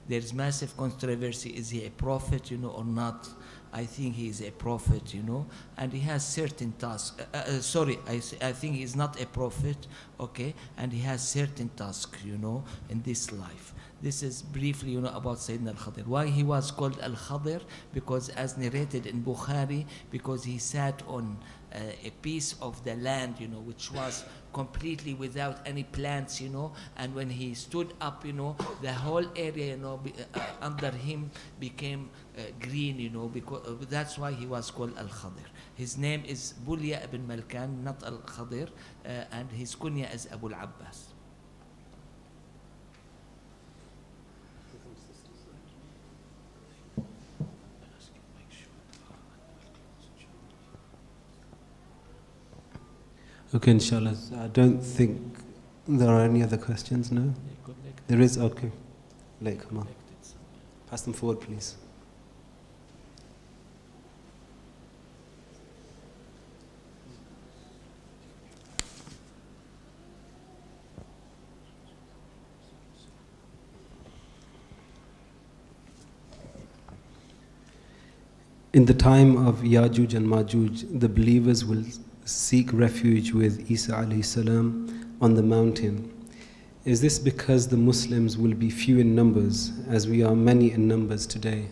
S1: There's massive controversy. Is he a prophet, you know, or not? I think he is a prophet, you know, and he has certain tasks. I think he's not a prophet, okay, and he has certain tasks, you know, in this life. This is briefly, you know, about Sayyidina al-Khadir. Why he was called al-Khadir? Because as narrated in Bukhari, because he sat on a piece of the land, you know, which was completely without any plants, you know, and when he stood up, you know, the whole area, you know, under him became green, you know, because that's why he was called al-Khadir. His name is Bulya ibn Malkan, not al-Khadir, and his kunya is Abu al-Abbas.
S2: Okay, inshallah. I don't think there are any other questions, no? There is? Okay. Like, come on. Pass them forward, please. In the time of Yajuj and Majuj, the believers will seek refuge with Isa alayhi salam on the mountain. Is this because the Muslims will be few in numbers, as we are many in numbers today?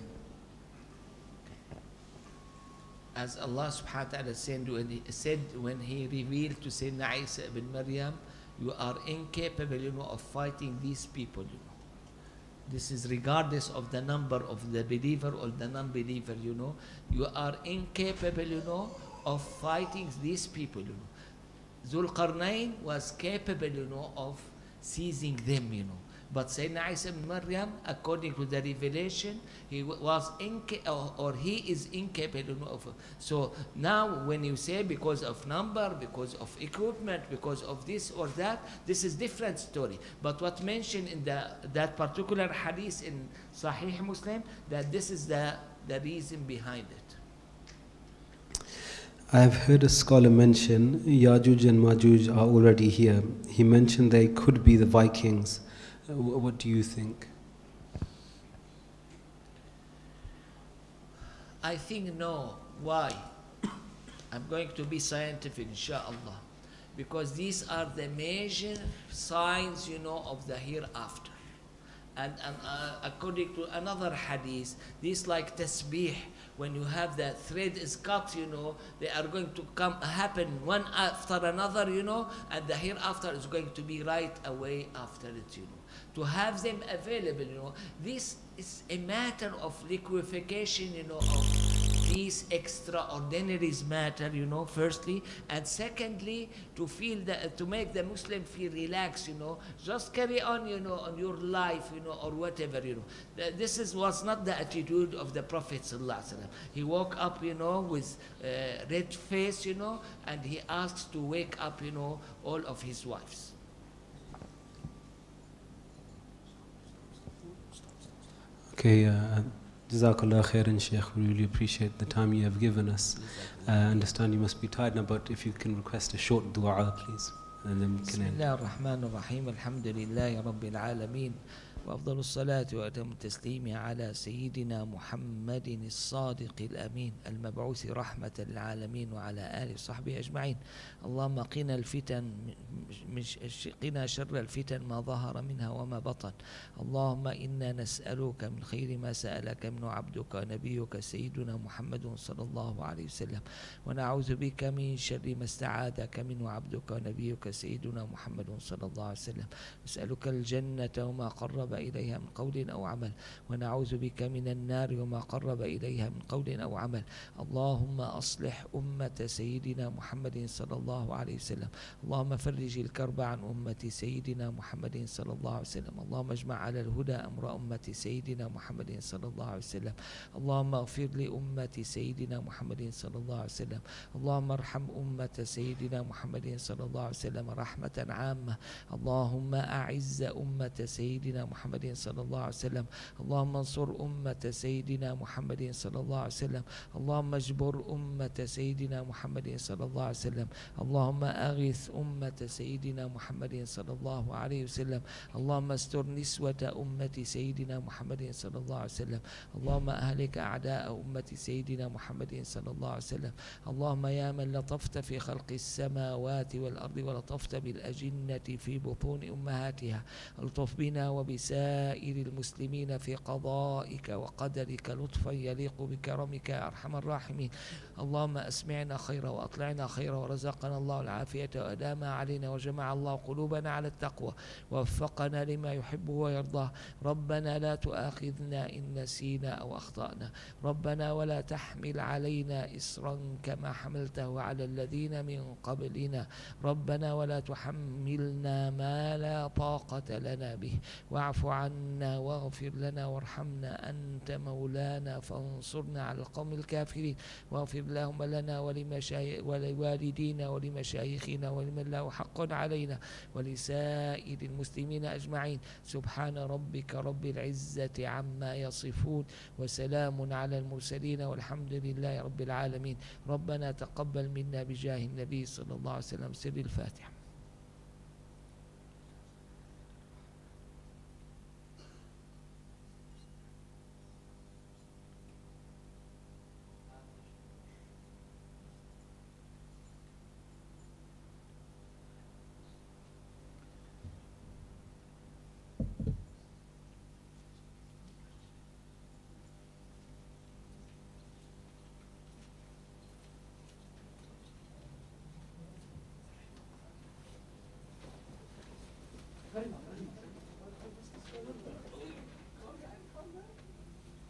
S1: As Allah subhanahu wa ta'ala said when he revealed to Sayyidina Isa ibn Maryam, you are incapable, you know, of fighting these people, you know. This is regardless of the number of the believer or the non-believer, you know. You are incapable, you know, of fighting these people, you know. Dhul Qarnayn was capable, you know, of seizing them, you know. But Sayyidina Isa ibn Maryam, according to the revelation, he was or he is incapable of. So now when you say because of number, because of equipment, because of this or that, this is different story. But what mentioned in that particular hadith in Sahih Muslim, that this is the reason behind it.
S2: I have heard a scholar mention Yajuj and Majuj are already here. He mentioned they could be the Vikings. What do you think?
S1: I think no. Why? I'm going to be scientific, inshallah. Because these are the major signs, of the hereafter. And according to another hadith, this like tasbih, when you have the thread is cut, they are going to happen one after another, and the hereafter is going to be right away after it, To have them available, this is a matter of liquefaction, of these extraordinary matter, firstly, and secondly, to make the Muslim feel relaxed, just carry on, on your life, or whatever, This was not the attitude of the Prophet ﷺ. He woke up, with red face, and he asked to wake up, all of his wives.
S2: Okay, Jazakallah khairan, Shaykh. We really appreciate the time you have given us. I understand you must be tired now, but if you can request a short dua, please. And then we can end.
S1: Bismillah ar-Rahman ar-Rahim. Alhamdulillahi Rabbil Alameen. وأفضل الصلاة وأتم التسليم على سيدنا محمد الصادق الأمين المبعوث رحمة للعالمين وعلى آله وصحبه أجمعين. اللهم قنا الفتن قنا شر الفتن ما ظهر منها وما بطن. اللهم إنا نسألك من خير ما سألك منه عبدك ونبيك سيدنا محمد صلى الله عليه وسلم، ونعوذ بك من شر ما استعاذك منه عبدك ونبيك سيدنا محمد صلى الله عليه وسلم. نسألك الجنة وما قرب إليها من قول أو عمل، ونعوذ بك من النار وما قرب إليها من قول أو عمل. اللهم أصلح أمة سيدنا محمد صلى الله عليه وسلم. اللهم فرج الكرب عن أمة سيدنا محمد صلى الله عليه وسلم. اللهم اجمع على الهدى أمر أمة سيدنا محمد صلى الله عليه وسلم. اللهم اغفر لأمة سيدنا محمد صلى الله عليه وسلم. اللهم ارحم أمة سيدنا محمد صلى الله عليه وسلم رحمة عامة. اللهم أعز أمة سيدنا محمد صلى الله عليه وسلم. اللهم انصر أمة سيدنا محمد صلى الله عليه وسلم. اللهم اجبر أمة سيدنا محمد صلى الله عليه وسلم. اللهم أغث أمة سيدنا محمد صلى الله عليه وسلم. اللهم استر نسوة أمة سيدنا محمد صلى الله عليه وسلم. اللهم أهلك أعداء أمة سيدنا محمد صلى الله عليه وسلم. اللهم يا من لطفت في خلق السماوات والأرض ولطفت بالأجنة في بطون أمهاتها، الطف بنا وبسائر المسلمين في قضائك وقدرك لطفا يليق بكرمك يا أرحم الراحمين. اللهم أسمعنا خيرا وأطلعنا خيرا، ورزقنا الله العافية وأدامها علينا، وجمع الله قلوبنا على التقوى، ووفقنا لما يحب ويرضاه. ربنا لا تؤاخذنا إن نسينا أو أخطأنا. ربنا ولا تحمل علينا إصرا كما حملته على الذين من قبلنا. ربنا ولا تحملنا ما لا طاقة لنا به. واعف عنا واغفر لنا وارحمنا، أنت مولانا فانصرنا على القوم الكافرين. واغفر اللهم لنا ولوالدينا ولمشايخنا ولمن له حق علينا ولسائر المسلمين أجمعين. سبحان ربك رب العزة عما يصفون، وسلام على المرسلين، والحمد لله رب العالمين. ربنا تقبل منا بجاه النبي صلى الله عليه وسلم. سر الفاتحة.